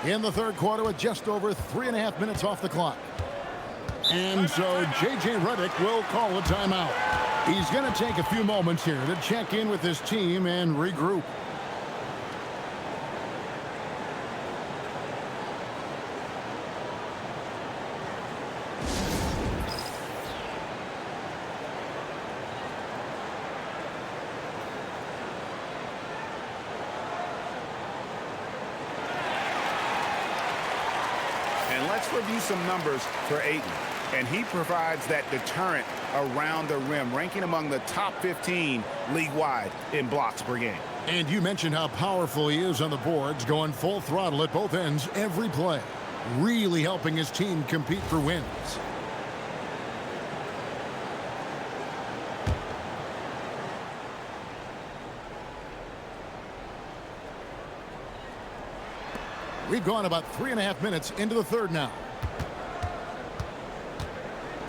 In the third quarter with just over 3.5 minutes off the clock. And so J.J. Redick will call a timeout. He's going to take a few moments here to check in with his team and regroup. And let's review some numbers for Ayton. And he provides that deterrent around the rim, ranking among the top 15 league-wide in blocks per game. And you mentioned how powerful he is on the boards, going full throttle at both ends every play. Really helping his team compete for wins. We've gone about 3.5 minutes into the third now.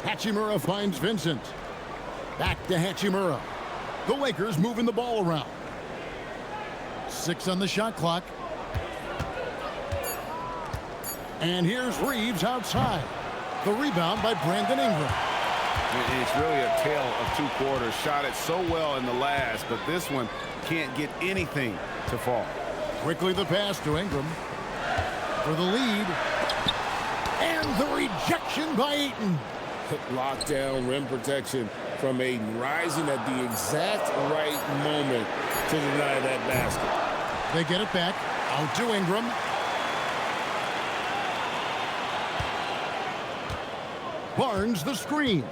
Hachimura finds Vincent. Back to Hachimura. The Lakers moving the ball around. 6 on the shot clock. And here's Reeves outside. The rebound by Brandon Ingram. It's really a tale of 2 quarters. Shot it so well in the last, but this one can't get anything to fall. Quickly the pass to Ingram. For the lead. And the rejection by Ayton. Lockdown rim protection from Ayton, rising at the exact right moment to deny that basket. They get it back. Out to Ingram. Barnes the screen.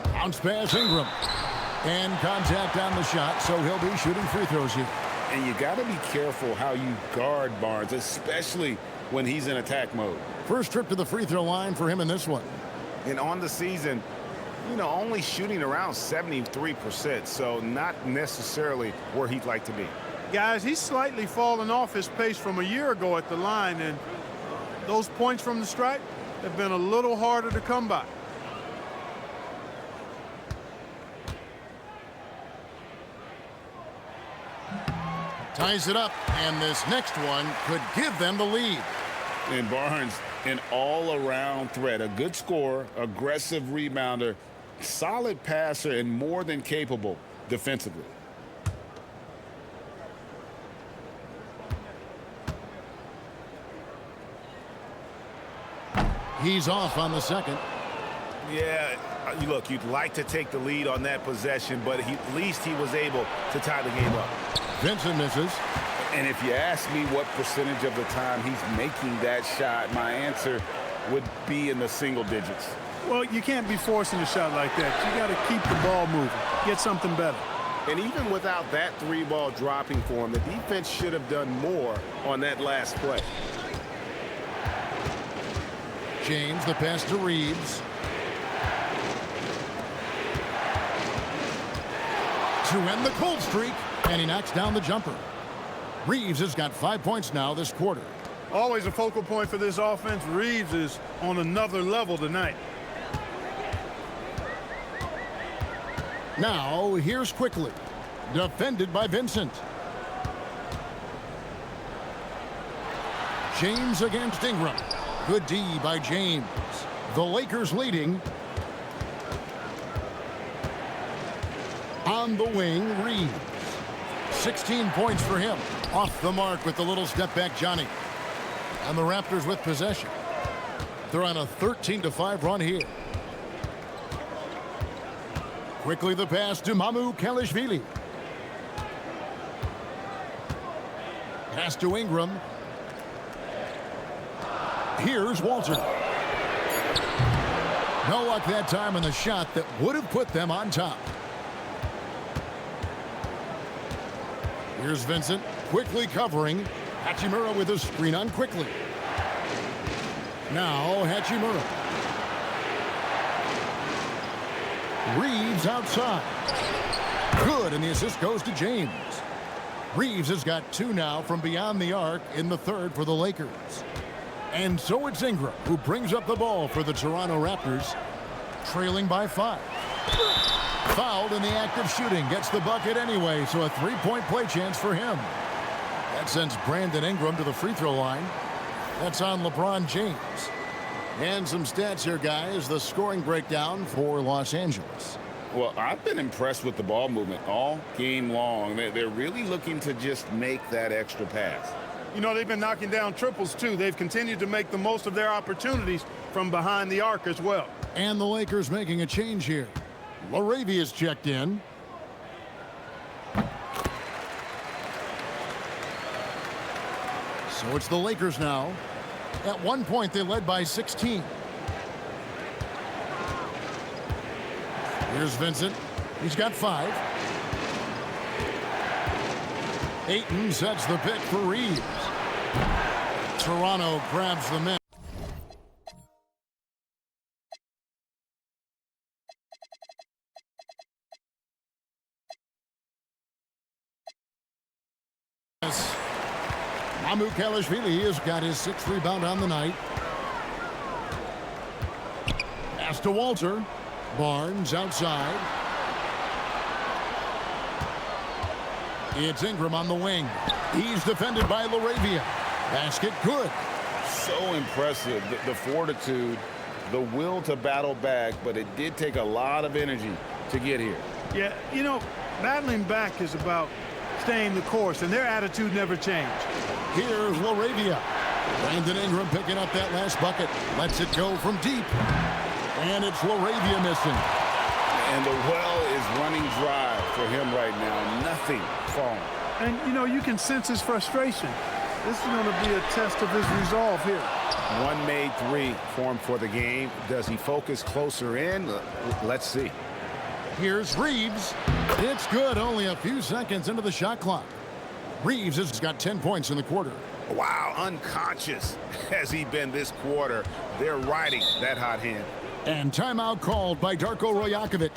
Bounce pass Ingram. And contact on the shot, so he'll be shooting free throws here. And you got to be careful how you guard Barnes, especially when he's in attack mode. First trip to the free throw line for him in this one. And on the season, only shooting around 73%, so not necessarily where he'd like to be. Guys, he's slightly fallen off his pace from a year ago at the line, and those points from the stripe have been a little harder to come by. Ties it up, and this next one could give them the lead. And Barnes, an all-around threat, a good scorer, aggressive rebounder, solid passer, and more than capable defensively. He's off on the second. Yeah, look, you'd like to take the lead on that possession, but at least he was able to tie the game up. Vincent misses. And if you ask me what percentage of the time he's making that shot, my answer would be in the single digits. Well, you can't be forcing a shot like that. You got to keep the ball moving, get something better. And even without that 3-ball dropping for him, the defense should have done more on that last play. James, the pass to Reeves. To end the cold streak, and he knocks down the jumper. Reeves has got 5 points now this quarter. Always a focal point for this offense. Reeves is on another level tonight. Now, here's quickly. Defended by Vincent. James against Ingram. Good D by James. The Lakers leading. On the wing, Reeves. 16 points for him. Off the mark with the little step back Johnny. And the Raptors with possession. They're on a 13-5 run here. Quickly the pass to Mamu Kalishvili. Pass to Ingram. Here's Walter. No luck that time on the shot that would have put them on top. Here's Vincent, quickly covering. Hachimura with a screen on quickly. Now Hachimura. Reeves outside. Good, and the assist goes to James. Reeves has got 2 now from beyond the arc in the third for the Lakers. And so it's Ingram who brings up the ball for the Toronto Raptors, trailing by 5. Fouled in the act of shooting, gets the bucket anyway, so a 3-point play chance for him. That sends Brandon Ingram to the free throw line. That's on LeBron James. And some stats here, guys. The scoring breakdown for Los Angeles. Well, I've been impressed with the ball movement all game long. They're really looking to just make that extra pass. You know, they've been knocking down triples, too. They've continued to make the most of their opportunities from behind the arc as well. And the Lakers making a change here. Laravia's checked in. So it's the Lakers now. At one point, they led by 16. Here's Vincent. He's got 5. Ayton sets the pick for Reeves. Toronto grabs the miss. Mamu Kalishvili has got his 6th rebound on the night. Pass to Walter. Barnes outside. It's Ingram on the wing. He's defended by Laravia. Basket good. So impressive. The fortitude, the will to battle back, but it did take a lot of energy to get here. Yeah, you know, battling back is about staying the course, and their attitude never changed. Here's Laravia. Brandon Ingram picking up that last bucket. Lets it go from deep. And it's Laravia missing. And the well is running dry for him right now. Nothing falling. And, you know, you can sense his frustration. This is going to be a test of his resolve here. 1 made 3 for him for the game. Does he focus closer in? Let's see. Here's Reeves. It's good. Only a few seconds into the shot clock. Reeves has got 10 points in the quarter. Wow, unconscious has he been this quarter. They're riding that hot hand. And timeout called by Darko Rajakovic.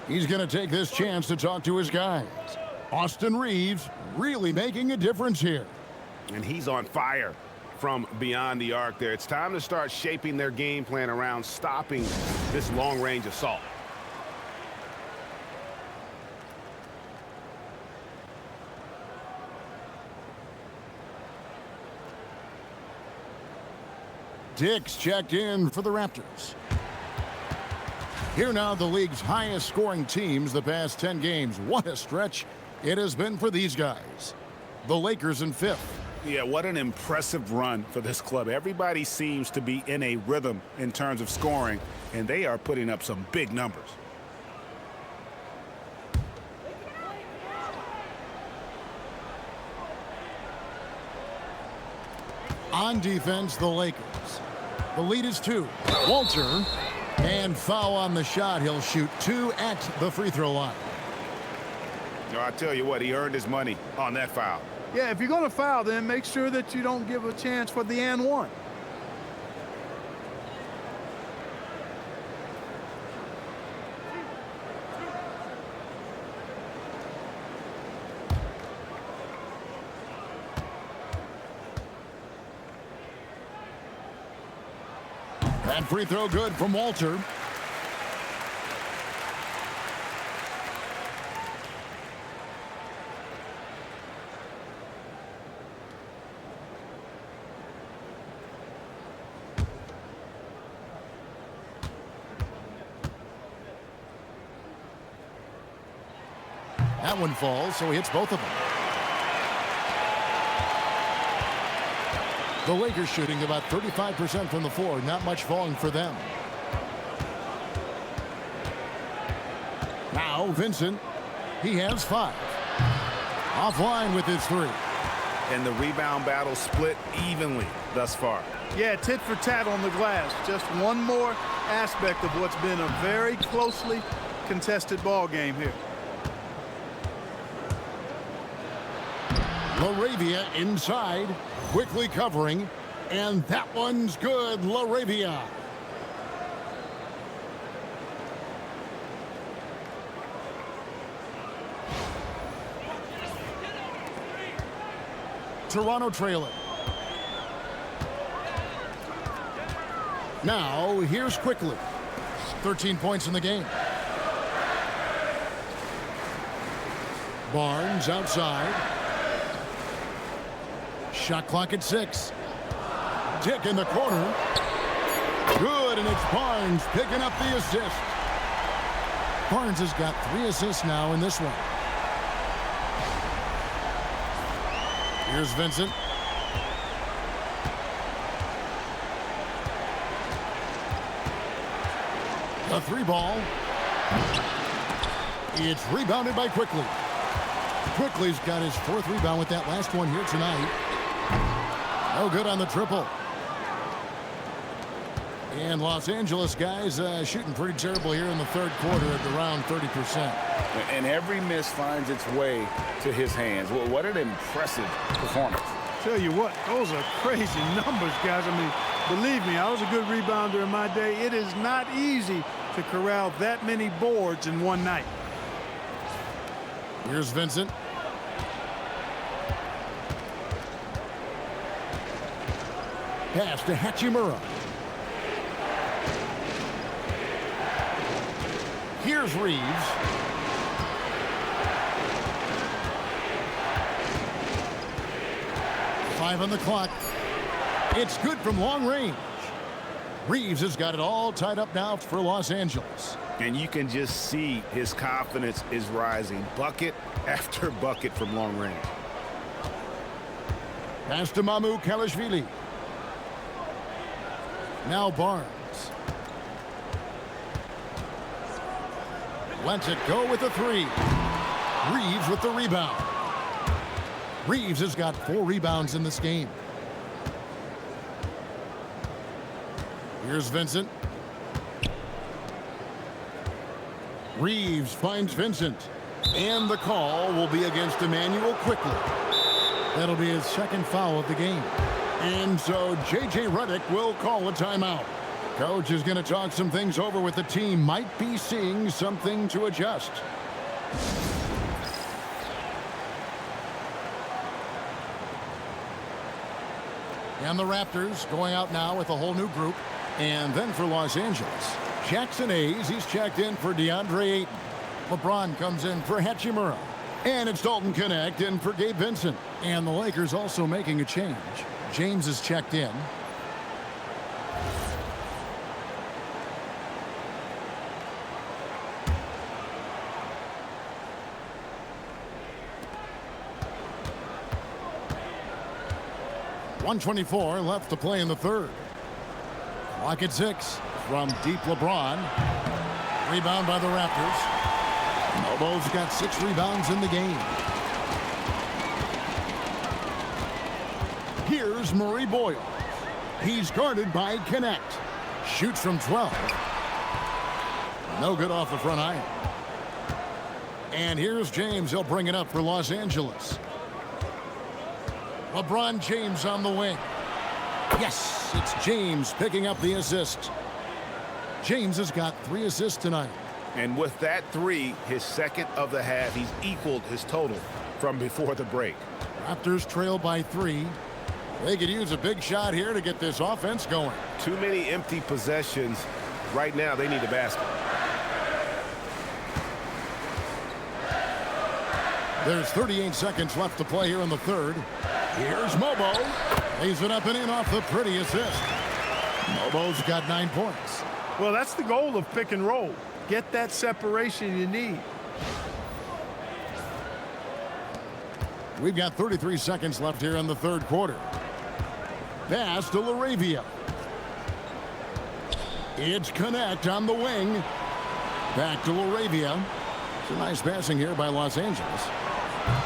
He's going to take this chance to talk to his guys. Austin Reeves really making a difference here. And he's on fire from beyond the arc there. It's time to start shaping their game plan around stopping this long-range assault. Dix checked in for the Raptors. Here now, the league's highest scoring teams the past 10 games. What a stretch it has been for these guys. The Lakers in 5th. Yeah, what an impressive run for this club. Everybody seems to be in a rhythm in terms of scoring, and they are putting up some big numbers. On defense, the Lakers. The lead is 2. Walter. And foul on the shot. He'll shoot 2 at the free throw line. No, I tell you what, he earned his money on that foul. Yeah, if you're going to foul, then make sure that you don't give a chance for the and one. That free throw good from Walter. That one falls, so he hits both of them. The Lakers shooting about 35% from the floor. Not much falling for them. Now Vincent. He has 5. Offline with his 3. And the rebound battle split evenly thus far. Yeah, tit for tat on the glass. Just one more aspect of what's been a very closely contested ball game here. LaRavia inside, quickly covering, and that one's good. LaRavia. Toronto trailing. Now, here's quickly. 13 points in the game. Barnes outside. Shot clock at 6. Tick in the corner. Good, and it's Barnes picking up the assist. Barnes has got 3 assists now in this one. Here's Vincent. The 3 ball. It's rebounded by Quickly. Quickly's got his 4th rebound with that last one here tonight. No good on the triple. And Los Angeles guys shooting pretty terrible here in the 3rd quarter at around 30%. And every miss finds its way to his hands. Well, what an impressive performance. Tell you what, those are crazy numbers, guys. I mean, believe me, I was a good rebounder in my day. It is not easy to corral that many boards in one night. Here's Vincent. Pass to Hachimura. Here's Reeves. Five on the clock. It's good from long range. Reeves has got it all tied up now for Los Angeles. And you can just see his confidence is rising. Bucket after bucket from long range. Pass to Mamu Kalashvili. Now Barnes. Lets it go with the 3. Reeves with the rebound. Reeves has got 4 rebounds in this game. Here's Vincent. Reeves finds Vincent. And the call will be against Emmanuel Quickly. That'll be his 2nd foul of the game. And so J.J. Redick will call a timeout. Coach is going to talk some things over with the team. Might be seeing something to adjust. And the Raptors going out now with a whole new group. And then for Los Angeles, Jackson Hayes, he's checked in for DeAndre Ayton. LeBron comes in for Hachimura. And it's Dalton Connect in for Gabe Vincent. And the Lakers also making a change. James is checked in. .124 left to play in the 3rd. Clock at 6 from deep LeBron. Rebound by the Raptors. Mobo's got 6 rebounds in the game. Here's Murray Boyle. He's guarded by Connect. Shoots from 12. No good off the front iron. And here's James. He'll bring it up for Los Angeles. LeBron James on the wing. Yes, it's James picking up the assist. James has got 3 assists tonight. And with that 3, his 2nd of the half, he's equaled his total from before the break. Raptors trail by 3. They could use a big shot here to get this offense going. Too many empty possessions. Right now, they need a basket. There's 38 seconds left to play here in the 3rd. Here's Mobo. Lays it up and in off the pretty assist. Mobo's got 9 points. Well, that's the goal of pick and roll. Get that separation you need. We've got 33 seconds left here in the 3rd quarter. Pass to LaRavia. It's Connect on the wing. Back to LaRavia. It's a nice passing here by Los Angeles.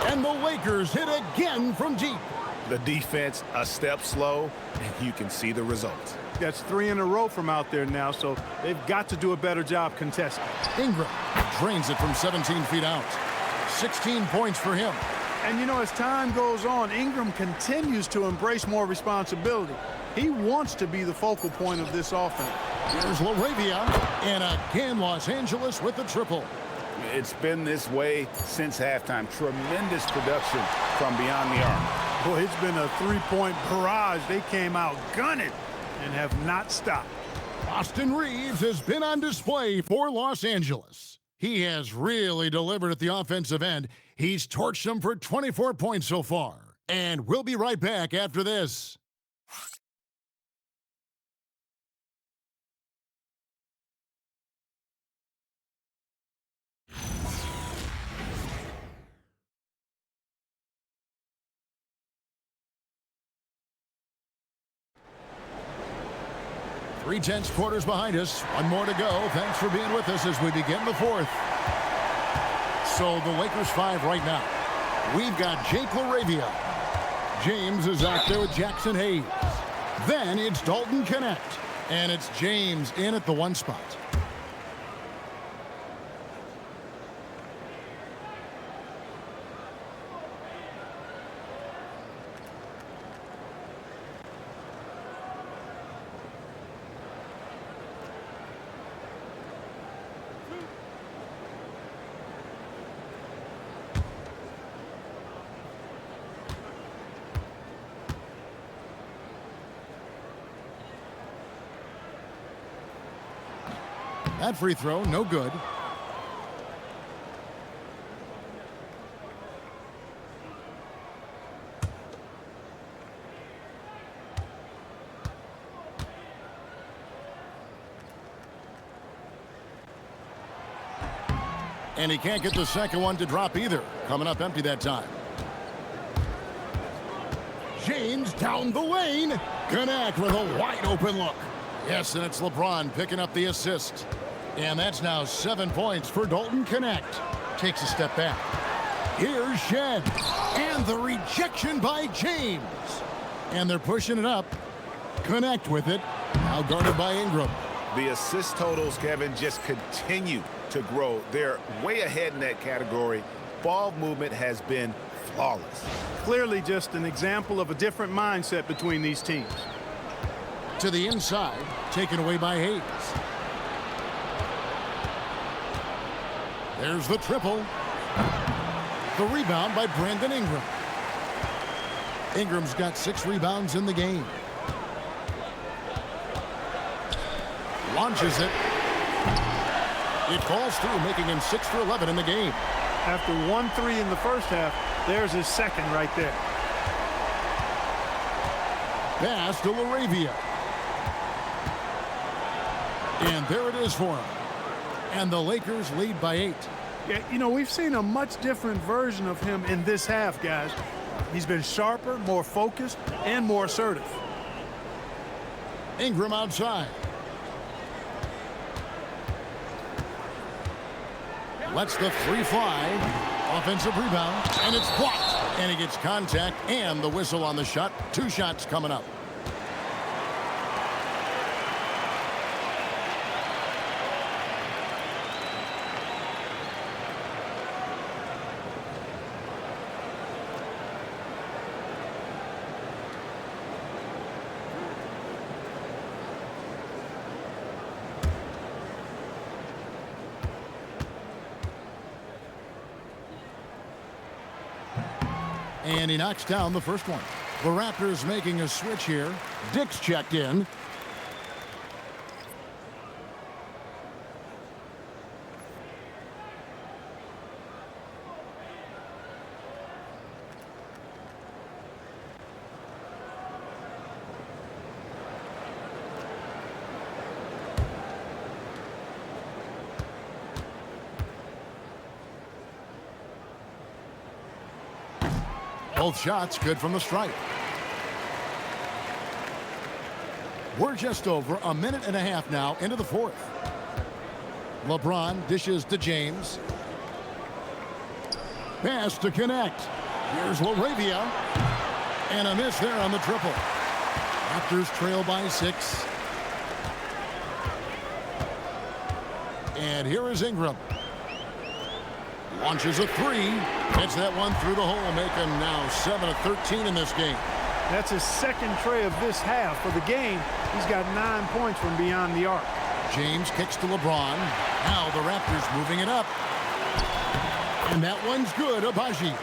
And the Lakers hit again from deep. The defense a step slow, and you can see the results. That's 3 in a row from out there now, so they've got to do a better job contesting. Ingram drains it from 17 feet out. 16 points for him. And, you know, as time goes on, Ingram continues to embrace more responsibility. He wants to be the focal point of this offense. Here's LaRavia, and again Los Angeles with the triple. It's been this way since halftime. Tremendous production from beyond the arc. Boy, it's been a three-point barrage. They came out gunning and have not stopped. Austin Reeves has been on display for Los Angeles. He has really delivered at the offensive end. He's torched them for 24 points so far. And we'll be right back after this. Three-tenths quarters behind us. One more to go. Thanks for being with us as we begin the fourth. So the Lakers 5 right now. We've got Jake LaRavia. James is out there with Jackson Hayes. Then it's Dalton Connect. And it's James in at the 1 spot. That free throw, no good. And he can't get the second one to drop either. Coming up empty that time. James down the lane. Connect with a wide open look. Yes, and it's LeBron picking up the assist. And that's now 7 points for Dalton Connect. Takes a step back. Here's Shed. And the rejection by James. And they're pushing it up. Connect with it. Now guarded by Ingram. The assist totals, Kevin, just continue to grow. They're way ahead in that category. Ball movement has been flawless. Clearly just an example of a different mindset between these teams. To the inside, taken away by Hayes. There's the triple. The rebound by Brandon Ingram. Ingram's got 6 rebounds in the game. Launches it. It falls through, making him 6 for 11 in the game. After 1-3 in the first half, there's his second right there. Pass to LaRavia. And there it is for him. And the Lakers lead by 8. Yeah, you know, we've seen a much different version of him in this half, guys. He's been sharper, more focused, and more assertive. Ingram outside. Lets the 3 fly. Offensive rebound, and it's blocked. And he gets contact and the whistle on the shot. 2 shots coming up. And he knocks down the first one. The Raptors making a switch here. Dick's checked in. Both shots good from the stripe. We're just over a minute and a half now into the fourth. LeBron dishes to James. Pass to connect. Here's LaRavia. And a miss there on the triple. Raptors trail by 6. And here is Ingram. Launches a 3. Hits that one through the hole, making now 7 of 13 in this game. That's his second tray of this half. For the game, he's got 9 points from beyond the arc. James kicks to LeBron. Now the Raptors moving it up. And that one's good, Abaji.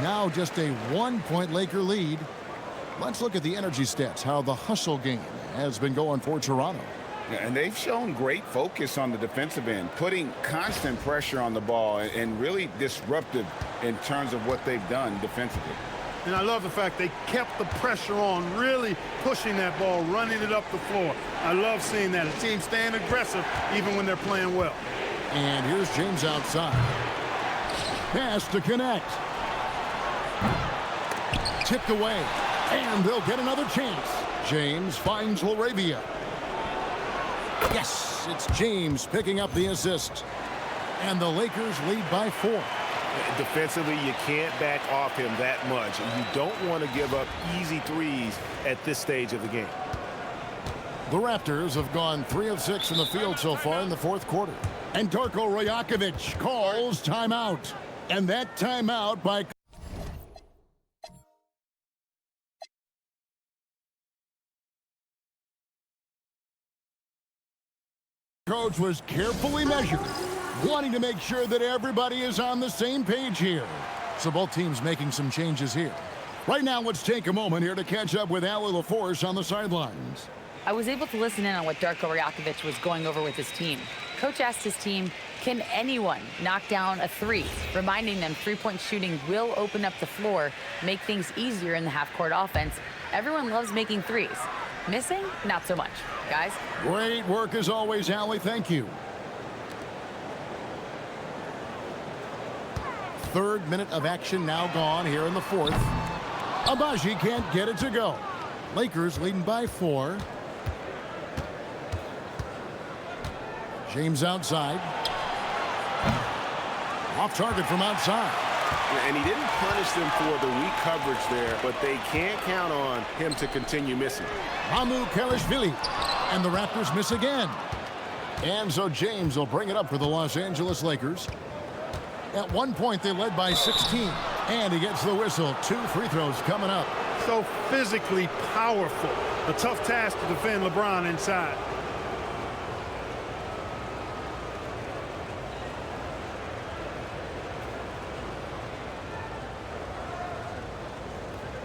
Now just a 1-point Laker lead. Let's look at the energy stats, how the hustle game has been going for Toronto. And they've shown great focus on the defensive end, putting constant pressure on the ball and really disruptive in terms of what they've done defensively. And I love the fact they kept the pressure on, really pushing that ball, running it up the floor. I love seeing that. A team staying aggressive even when they're playing well. And here's James outside. Pass to connect. Tipped away. And they'll get another chance. James finds LaRavia. Yes, it's James picking up the assist. And the Lakers lead by 4. Defensively, you can't back off him that much. And you don't want to give up easy threes at this stage of the game. The Raptors have gone 3 of 6 from the field so far in the fourth quarter. And Darko Rajakovic calls timeout. And that timeout by coach was carefully measured, wanting to make sure that everybody is on the same page here. So both teams making some changes here. Right now, let's take a moment here to catch up with Ali LaForce on the sidelines. I was able to listen in on what Darko Rajakovic was going over with his team. Coach asked his team, can anyone knock down a 3? Reminding them three-point shooting will open up the floor, make things easier in the half-court offense. Everyone loves making threes. Missing? Not so much. Guys? Great work as always, Ali. Thank you. Third minute of action now gone here in the fourth. Abaji can't get it to go. Lakers leading by 4. James outside. Off target from outside. And he didn't punish them for the weak coverage there, but they can't count on him to continue missing. Mamu Kelishvili. And the Raptors miss again. And so James will bring it up for the Los Angeles Lakers. At one point, they led by 16. And he gets the whistle. 2 free throws coming up. So physically powerful. A tough task to defend LeBron inside.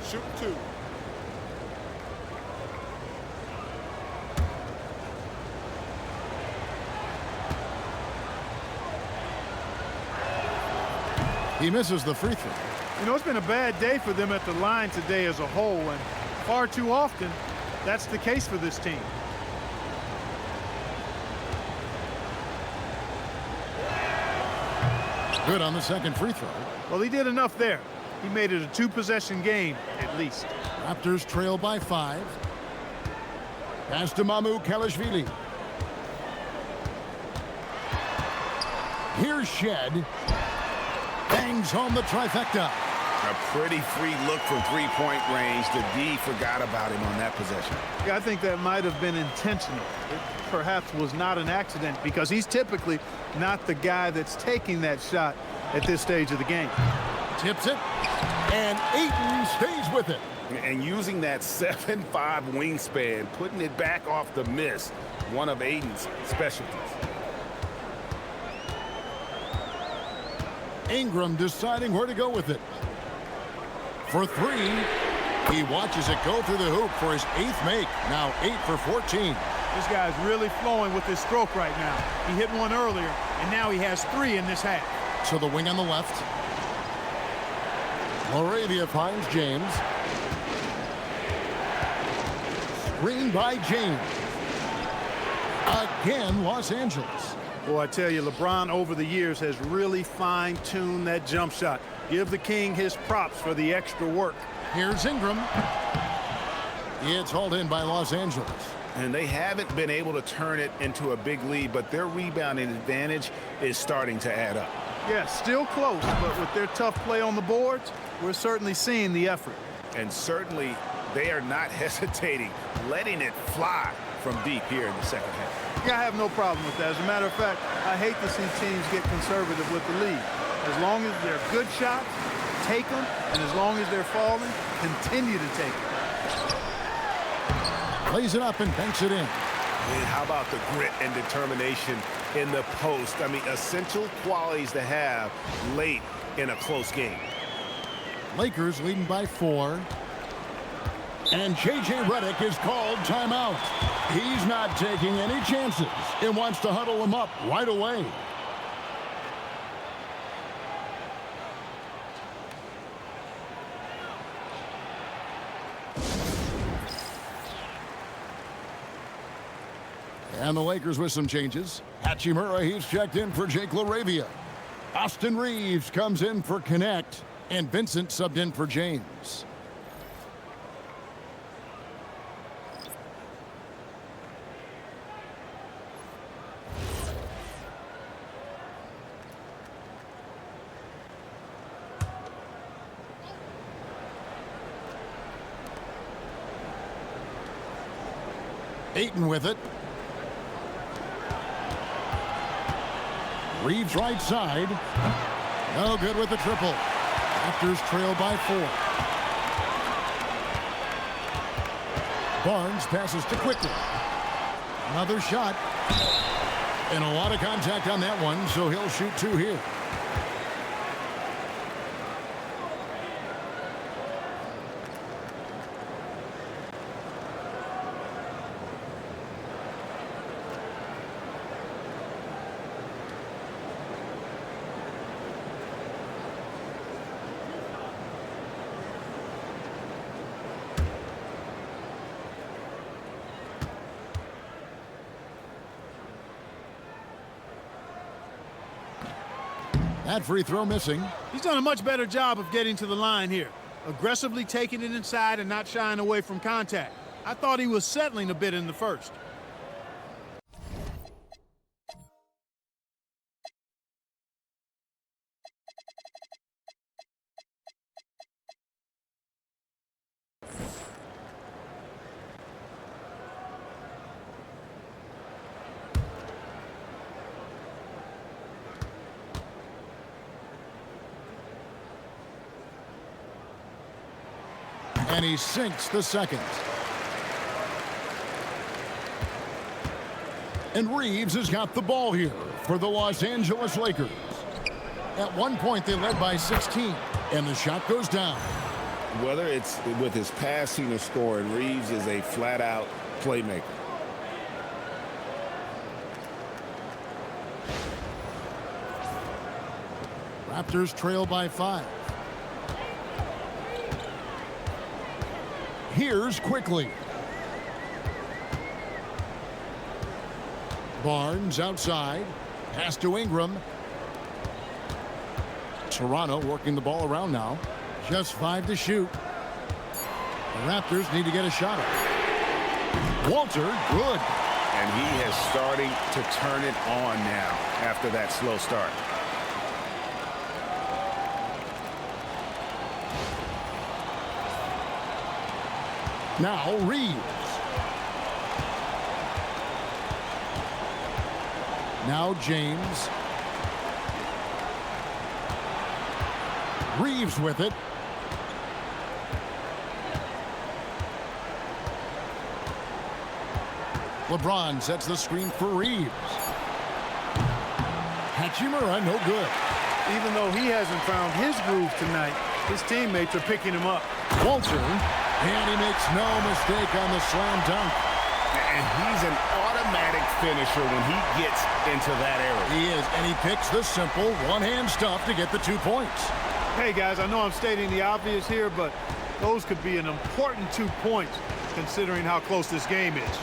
Shoot 2. He misses the free throw. You know, it's been a bad day for them at the line today as a whole, and far too often, that's the case for this team. Good on the second free throw. Well, he did enough there. He made it a 2-possession game, at least. Raptors trail by 5. Pass to Mamu Kelishvili. Here's Shed. Bangs home the trifecta. A pretty free look from three-point range. The D forgot about him on that possession. Yeah, I think that might have been intentional. It perhaps was not an accident because he's typically not the guy that's taking that shot at this stage of the game. Tips it, and Ayton stays with it. And using that 7'5" wingspan, putting it back off the miss, one of Ayton's specialties. Ingram deciding where to go with it. For 3, he watches it go through the hoop for his 8th make. Now 8 for 14. This guy's really flowing with his stroke right now. He hit one earlier, and now he has 3 in this half. To the wing on the left. LaRavia finds James. Screen by James. Again, Los Angeles. Well, I tell you, LeBron over the years has really fine-tuned that jump shot. Give the king his props for the extra work. Here's Ingram. It's hauled in by Los Angeles. And they haven't been able to turn it into a big lead, but their rebounding advantage is starting to add up. Yeah, still close, but with their tough play on the boards, we're certainly seeing the effort. And certainly they are not hesitating, letting it fly from deep here in the second half. Yeah, I have no problem with that. As a matter of fact, I hate to see teams get conservative with the lead. As long as they're good shots, take them, and as long as they're falling, continue to take them. Lays it up and banks it in. And how about the grit and determination in the post? I mean, essential qualities to have late in a close game. Lakers leading by 4. And J.J. Redick is called timeout. He's not taking any chances and wants to huddle them up right away. And the Lakers with some changes. Hachimura, he's checked in for Jake LaRavia. Austin Reeves comes in for Connect. And Vincent subbed in for James. Ayton with it. Reeves right side. No good with the triple. Raptors trail by 4. Barnes passes to Quickly. Another shot. And a lot of contact on that one, so he'll shoot 2 here. That free throw missing. He's done a much better job of getting to the line here. Aggressively taking it inside and not shying away from contact. I thought he was settling a bit in the first. And he sinks the second. And Reeves has got the ball here for the Los Angeles Lakers. At one point, they led by 16, and the shot goes down. Whether it's with his passing or scoring, Reeves is a flat-out playmaker. Raptors trail by 5. Here's Quickly. Barnes outside. Pass to Ingram. Toronto working the ball around now. Just 5 to shoot. The Raptors need to get a shot up. Walter, good. And he is starting to turn it on now after that slow start. Now Reeves. Now James. Reeves with it. LeBron sets the screen for Reeves. Hachimura, no good. Even though he hasn't found his groove tonight, his teammates are picking him up. Walter, and he makes no mistake on the slam dunk. And he's an automatic finisher when he gets into that area. He is, and he picks the simple one-hand stuff to get the 2 points. Hey, guys, I know I'm stating the obvious here, but those could be an important 2 points considering how close this game is.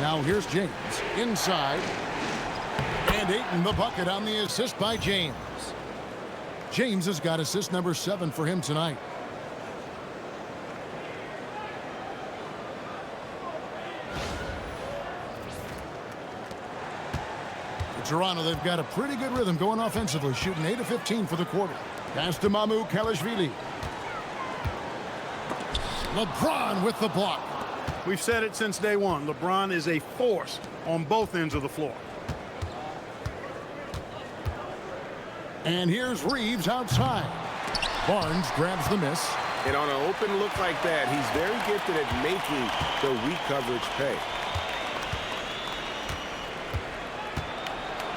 Now here's James inside. And Ayton the bucket on the assist by James. James has got assist number 7 for him tonight. Toronto, they've got a pretty good rhythm going offensively, shooting 8 of 15 for the quarter. Pass to Mamu Kalashvili. LeBron with the block. We've said it since day one. LeBron is a force on both ends of the floor. And here's Reeves outside. Barnes grabs the miss. And on an open look like that, he's very gifted at making the weak coverage pay.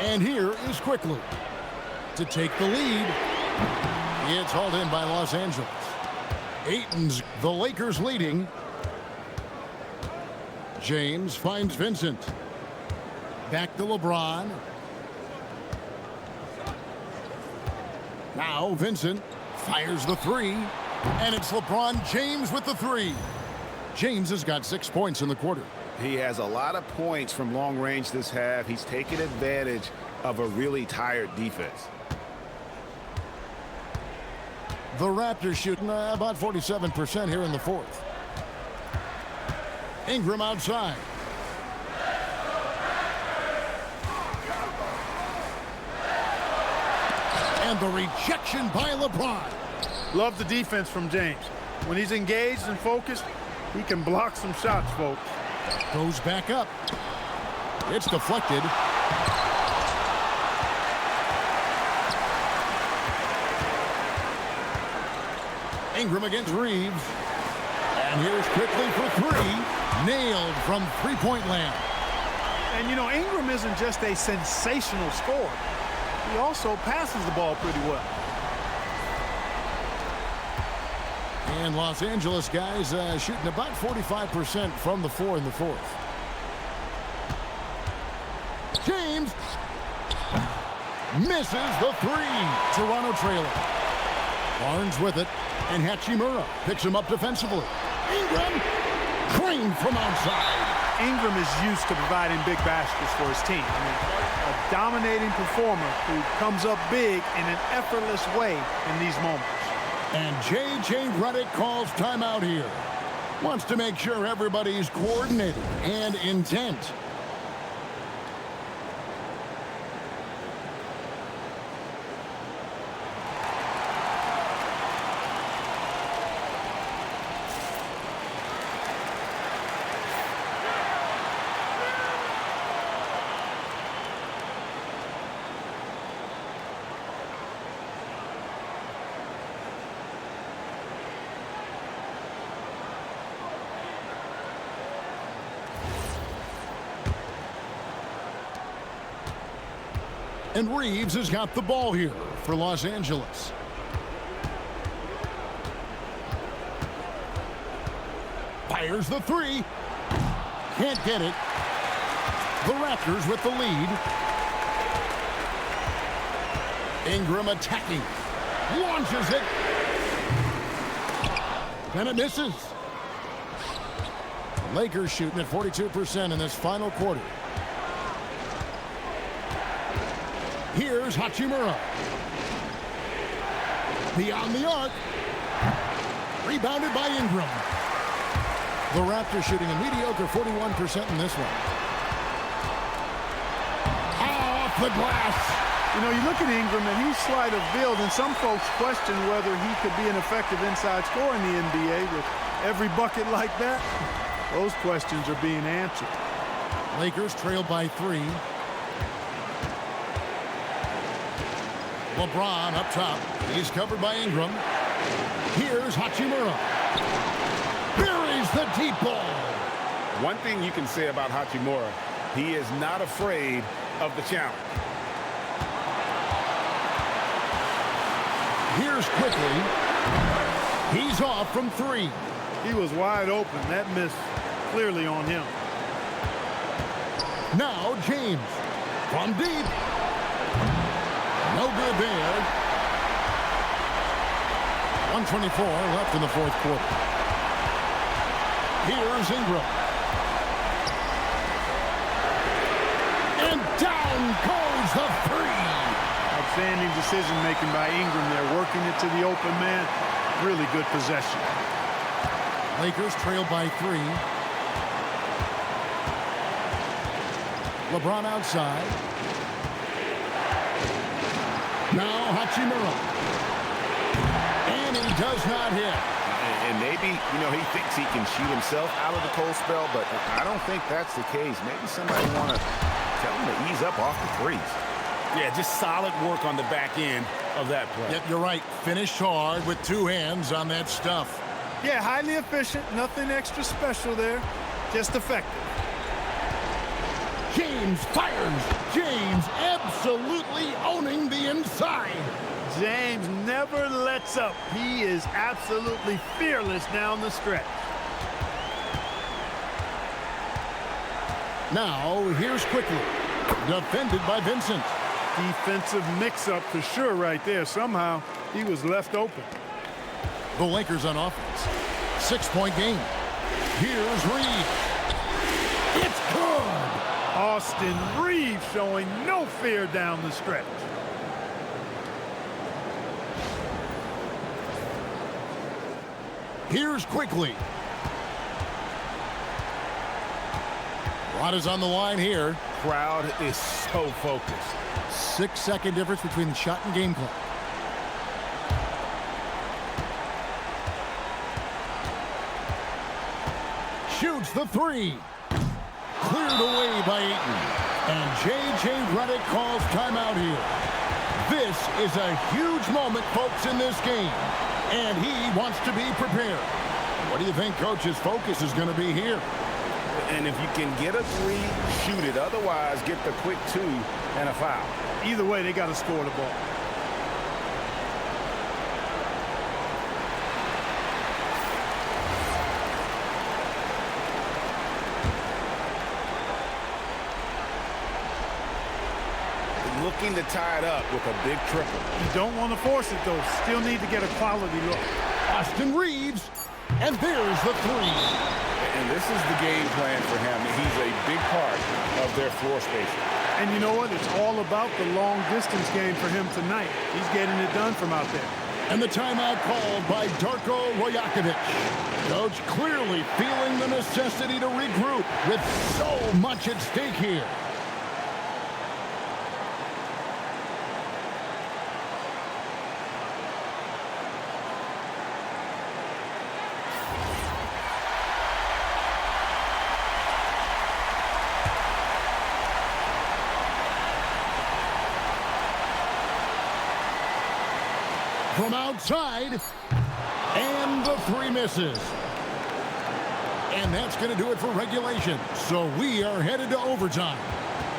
And here is Quickly to take the lead. It's hauled in by Los Angeles. Ayton's the Lakers leading. James finds Vincent. Back to LeBron. Now Vincent fires the three. And it's LeBron James with the three. James has got 6 points in the quarter. He has a lot of points from long range this half. He's taken advantage of a really tired defense. The Raptors shooting about 47% here in the fourth. Ingram outside. And the rejection by LeBron. Love the defense from James. When he's engaged and focused, he can block some shots, folks. Goes back up. It's deflected. Ingram against Reeves. And here's Quickly for three. Nailed from three-point land. And, you know, Ingram isn't just a sensational scorer. He also passes the ball pretty well. And Los Angeles guys shooting about 45% from the floor in the fourth. James misses the three. Toronto trailing. Barnes with it. And Hachimura picks him up defensively. Ingram drained from outside. Ingram is used to providing big baskets for his team. I mean, a dominating performer who comes up big in an effortless way in these moments. And J.J. Redick calls timeout here. Wants to make sure everybody's coordinated and intent. And Reeves has got the ball here for Los Angeles. Fires the three. Can't get it. The Raptors with the lead. Ingram attacking. Launches it. And it misses. Lakers shooting at 42% in this final quarter. Here's Hachimura. Beyond the arc. Rebounded by Ingram. The Raptors shooting a mediocre 41% in this one. Off the glass. You know, you look at Ingram and he's slight of build, and some folks question whether he could be an effective inside scorer in the NBA with every bucket like that. Those questions are being answered. Lakers trail by 3. LeBron up top. He's covered by Ingram. Here's Hachimura. Buries the deep ball. One thing you can say about Hachimura, he is not afraid of the challenge. Here's Quickly. He's off from 3. He was wide open. That miss clearly on him. Now James from deep. No good there. 1:24 left in the fourth quarter. Here's Ingram. And down goes the 3. Outstanding decision-making by Ingram there, working it to the open man. Really good possession. Lakers trail by 3. LeBron outside. Now Hachimura. And he does not hit. And maybe, he thinks he can shoot himself out of the cold spell, but I don't think that's the case. Maybe somebody want to tell him to ease up off the threes. Yeah, just solid work on the back end of that play. Yep, you're right. Finished hard with two hands on that stuff. Yeah, highly efficient. Nothing extra special there. Just effective. James fires. James absolutely owning the inside. James never lets up. He is absolutely fearless down the stretch. Now, here's quickly. Defended by Vincent. Defensive mix-up for sure right there. Somehow, he was left open. The Lakers on offense. 6-point game. Here's Reed. It's good. Austin Reeves showing no fear down the stretch. Here's quickly. Rod is on the line here. Crowd is so focused. 6-second difference between the shot and game clock. Shoots the three. Cleared away by Ayton. And J.J. Redick calls timeout here. This is a huge moment, folks, in this game. And he wants to be prepared. What do you think Coach's focus is going to be here? And if you can get a three, shoot it. Otherwise, get the quick two and a foul. Either way, they got to score the ball. Looking to tie it up with a big triple. You don't want to force it, though. Still need to get a quality look. Austin Reeves, and there's the three. And this is the game plan for him. He's a big part of their floor spacing. And you know what? It's all about the long-distance game for him tonight. He's getting it done from out there. And the timeout called by Darko Rajakovic. Coach clearly feeling the necessity to regroup with so much at stake here. From outside, and the three misses. And that's going to do it for regulation. So we are headed to overtime.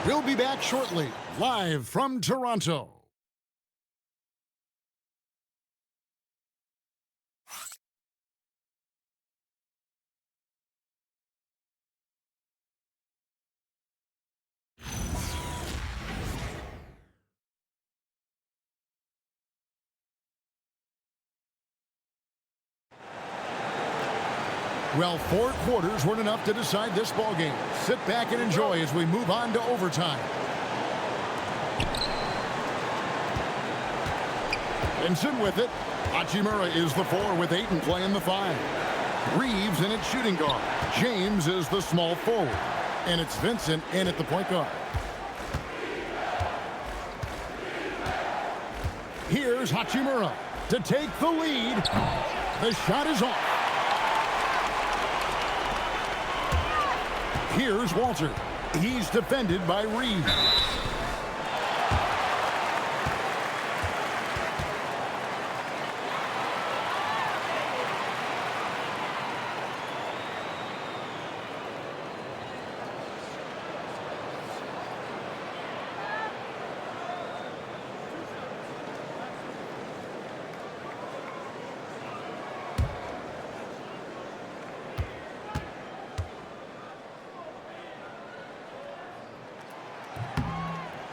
We'll be back shortly, live from Toronto. Well, 4 quarters weren't enough to decide this ball game. Sit back and enjoy as we move on to overtime. Vincent with it. Hachimura is the 4 with Ayton playing the 5. Reeves in at shooting guard. James is the small forward. And it's Vincent in at the point guard. Here's Hachimura to take the lead. The shot is off. Here's Walter. He's defended by Reed.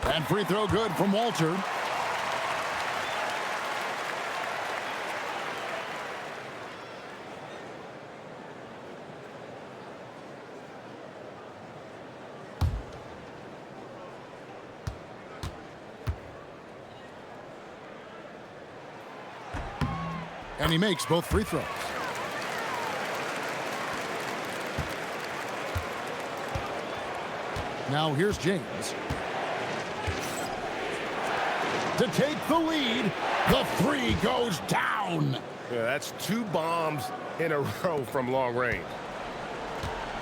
And free throw good from Walter. And he makes both free throws. Now here's James. to take the lead. The three goes down. Yeah, that's 2 bombs in a row from long range.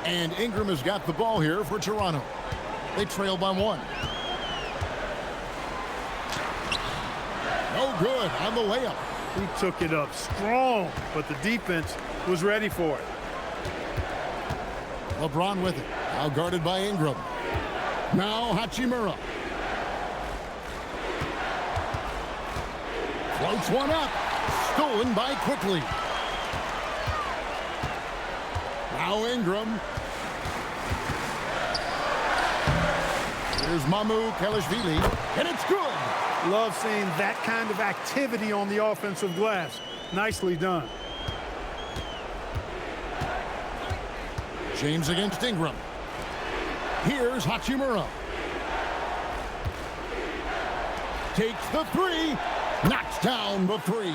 And Ingram has got the ball here for Toronto. They trail by 1. No good on the layup. He took it up strong, but the defense was ready for it. LeBron with it. Now guarded by Ingram. Now Hachimura. Floats one up. Stolen by Quickly. Now Ingram. Here's Mamu Kelishvili, and it's good. Love seeing that kind of activity on the offensive glass. Nicely done. James against Ingram. Here's Hachimura. Takes the 3. Knocks down the 3.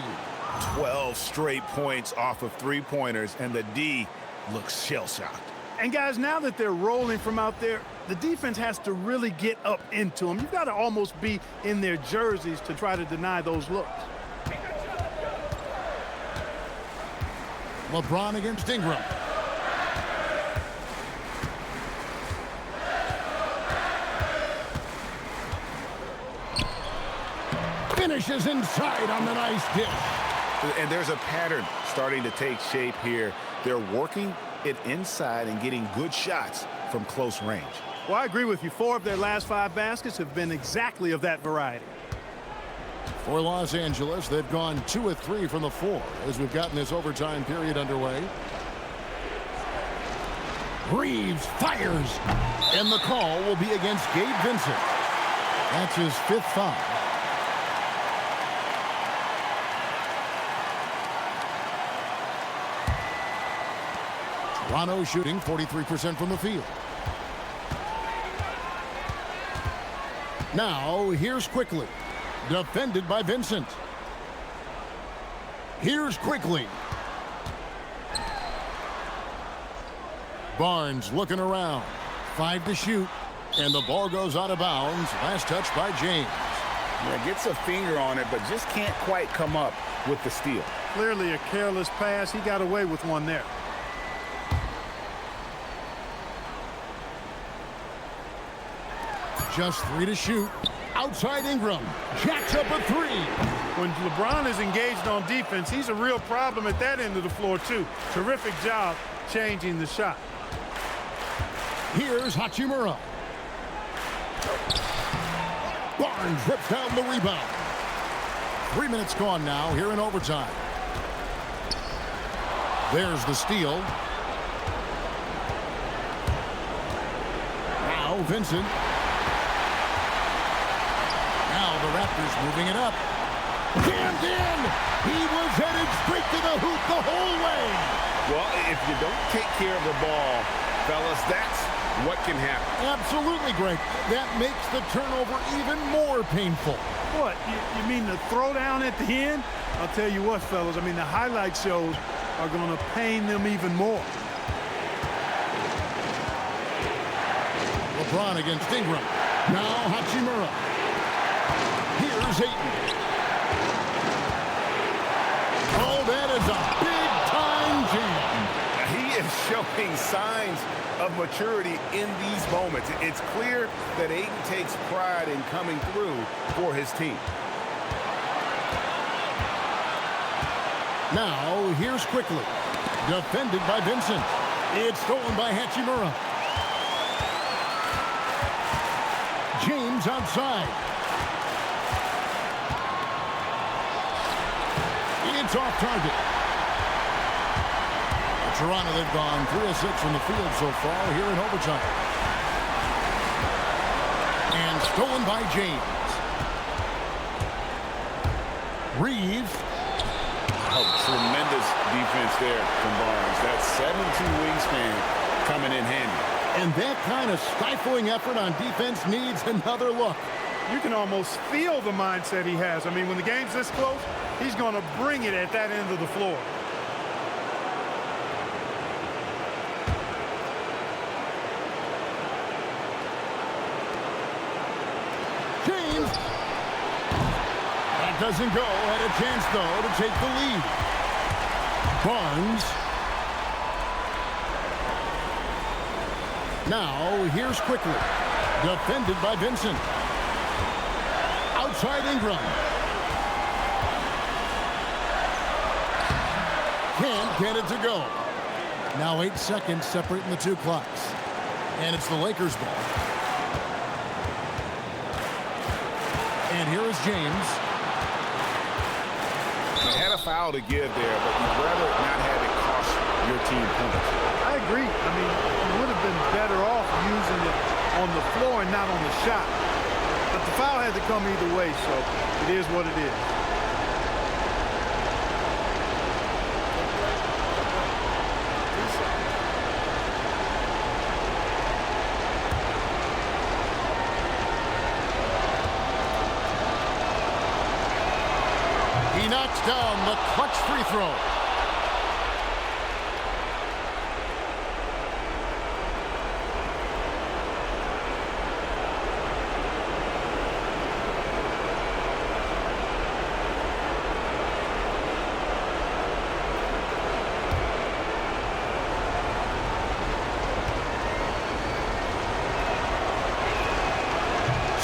12 straight points off of 3-pointers, and the D looks shell-shocked. And guys, now that they're rolling from out there, the defense has to really get up into them. You've got to almost be in their jerseys to try to deny those looks. LeBron against Ingram. Finishes inside on the nice dish. And there's a pattern starting to take shape here. They're working it inside and getting good shots from close range. Well, I agree with you. 4 of their last 5 baskets have been exactly of that variety. For Los Angeles, they've gone 2 of 3 from the 4 as we've gotten this overtime period underway. Reeves fires, and the call will be against Gabe Vincent. That's his 5th foul. Toronto shooting 43% from the field. Now, here's Quickly. Defended by Vincent. Here's Quickly. Barnes looking around. 5 to shoot. And the ball goes out of bounds. Last touch by James. Yeah, gets a finger on it, but just can't quite come up with the steal. Clearly a careless pass. He got away with one there. Just 3 to shoot. Outside Ingram. Jacks up a 3. When LeBron is engaged on defense, he's a real problem at that end of the floor, too. Terrific job changing the shot. Here's Hachimura. Barnes rips down the rebound. 3 minutes gone now here in overtime. There's the steal. Now Vincent. Now the Raptors moving it up. Jammed in. He was headed straight to the hoop the whole way. Well, if you don't take care of the ball, fellas, that's what can happen. Absolutely, Greg. That makes the turnover even more painful. What, you mean the throwdown at the end? I'll tell you what, fellas, I mean, the highlight shows are going to pain them even more. LeBron against Ingram. Now Hachimura. Here's Ayton. Oh, that is a big-time jam. He is showing signs of maturity in these moments. It's clear that Ayton takes pride in coming through for his team. Now, here's Quickly. Defended by Vincent. It's stolen by Hachimura. James outside. It's off target. Toronto, they've gone 3 of 6 from the field so far here in overtime. And stolen by James. Reeves. Oh, tremendous defense there from Barnes. That 7'2" wingspan coming in handy. And that kind of stifling effort on defense needs another look. You can almost feel the mindset he has. I mean, when the game's this close, he's going to bring it at that end of the floor. doesn't go. Had a chance, though, to take the lead. Barnes. Now, here's quickly. Defended by Vincent. Outside Ingram. Can't get it to go. Now 8 seconds separating the two clocks. And it's the Lakers ball. And here is James. You had a foul to give there, but you'd rather not have it cost your team points. I agree. I mean, you would have been better off using it on the floor and not on the shot. But the foul had to come either way, so it is what it is. He knocks down the clutch free throw.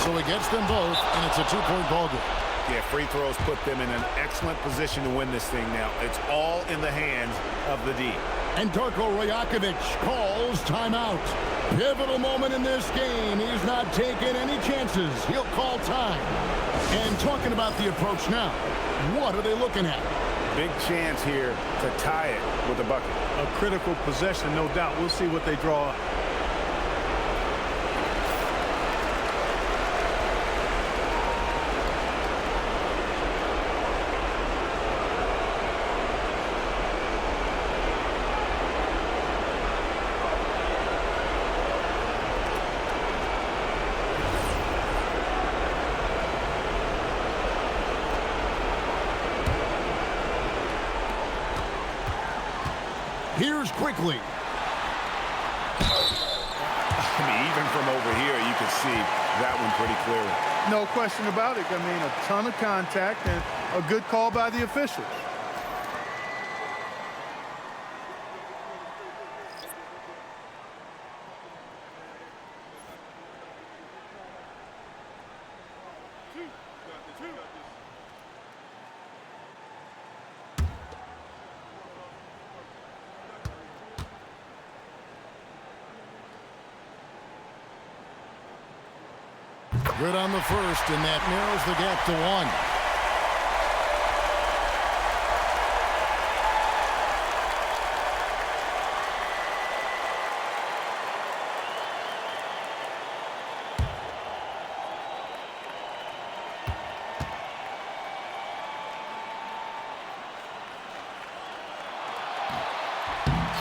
So he gets them both, and it's a two-point ball game. Yeah, free throws put them in an excellent position to win this thing now. It's all in the hands of the D. And Darko Rajakovic calls timeout. Pivotal moment in this game. He's not taking any chances. He'll call time. And talking about the approach now, what are they looking at? Big chance here to tie it with a bucket. A critical possession, no doubt. We'll see what they draw up. Here's quickly. I mean, even from over here, you can see that one pretty clearly. No question about it. I mean, a ton of contact and a good call by the officials. Good on the first, and that narrows the gap to 1.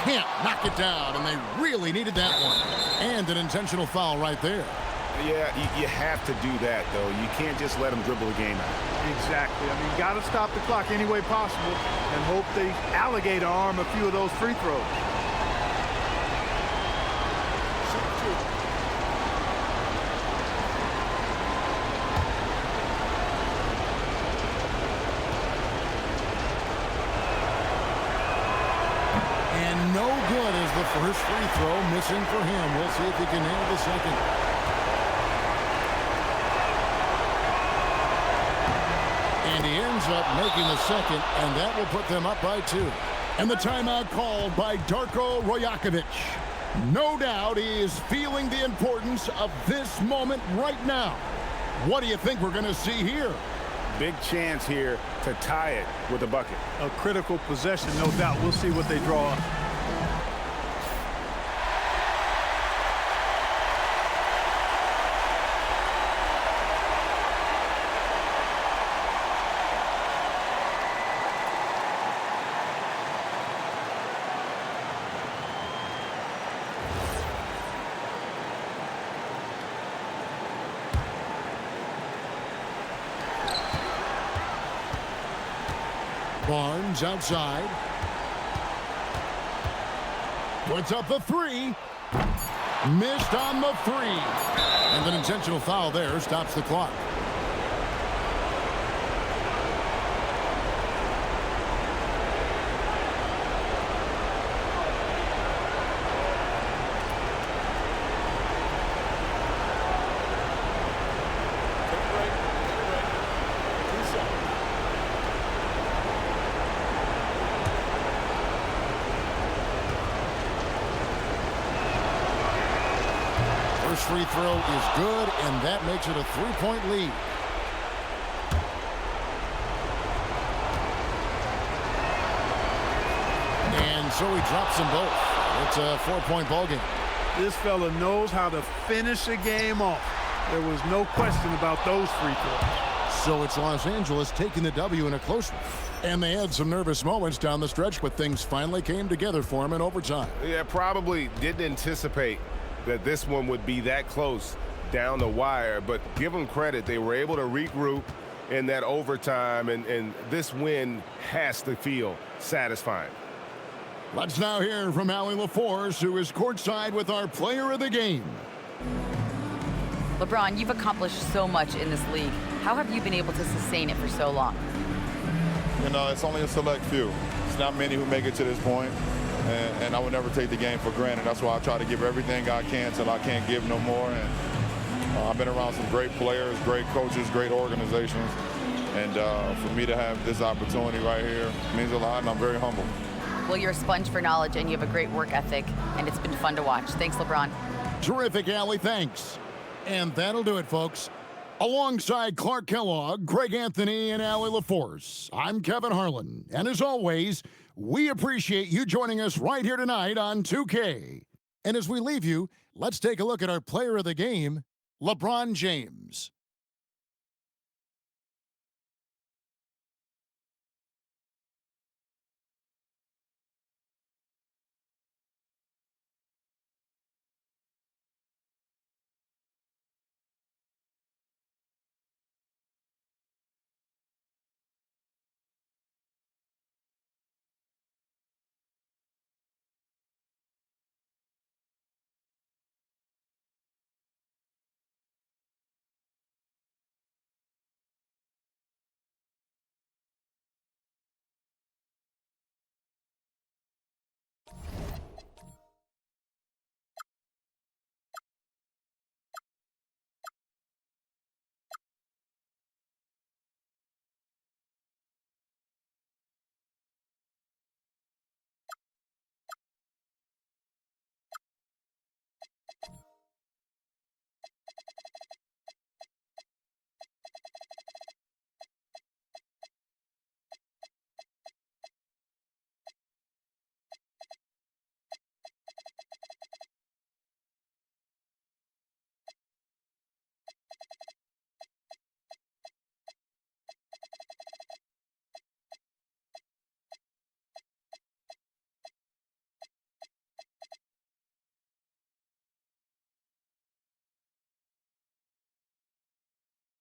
Can't knock it down, and they really needed that one. And an intentional foul right there. Yeah, you have to do that, though. You can't just let them dribble the game out. Exactly. I mean, got to stop the clock any way possible and hope they alligator arm a few of those free throws. And no good as the first free throw missing for him. We'll see if he can nail the second. And he ends up making the second, and that will put them up by 2. And the timeout called by Darko Rajakovic. No doubt he is feeling the importance of this moment right now. What do you think we're going to see here? Big chance here to tie it with a bucket. A critical possession, no doubt. We'll see what they draw up. Barnes outside. Puts up the 3. Missed on the 3. And an intentional foul there stops the clock. free throw is good, and that makes it a 3-point lead. And so he drops them both. It's a 4-point ball game. This fella knows how to finish a game off. There was no question about those free throws. So it's Los Angeles taking the W in a close one. And they had some nervous moments down the stretch, but things finally came together for them in overtime. Yeah, probably didn't anticipate that this one would be that close down the wire, but give them credit. They were able to regroup in that overtime, and this win has to feel satisfying. Let's now hear from Allie LaForce, who is courtside with our player of the game. LeBron, you've accomplished so much in this league. How have you been able to sustain it for so long? You know, it's only a select few. It's not many who make it to this point, and I would never take the game for granted. That's why I try to give everything I can till I can't give no more. And I've been around some great players, great coaches, great organizations, and for me to have this opportunity right here means a lot, and I'm very humble. Well, you're a sponge for knowledge, and you have a great work ethic, and it's been fun to watch. Thanks, LeBron. Terrific, Allie. Thanks. And that'll do it, folks. Alongside Clark Kellogg, Greg Anthony, and Allie LaForce, I'm Kevin Harlan. And as always, we appreciate you joining us right here tonight on 2K. And as we leave you, let's take a look at our player of the game, LeBron James.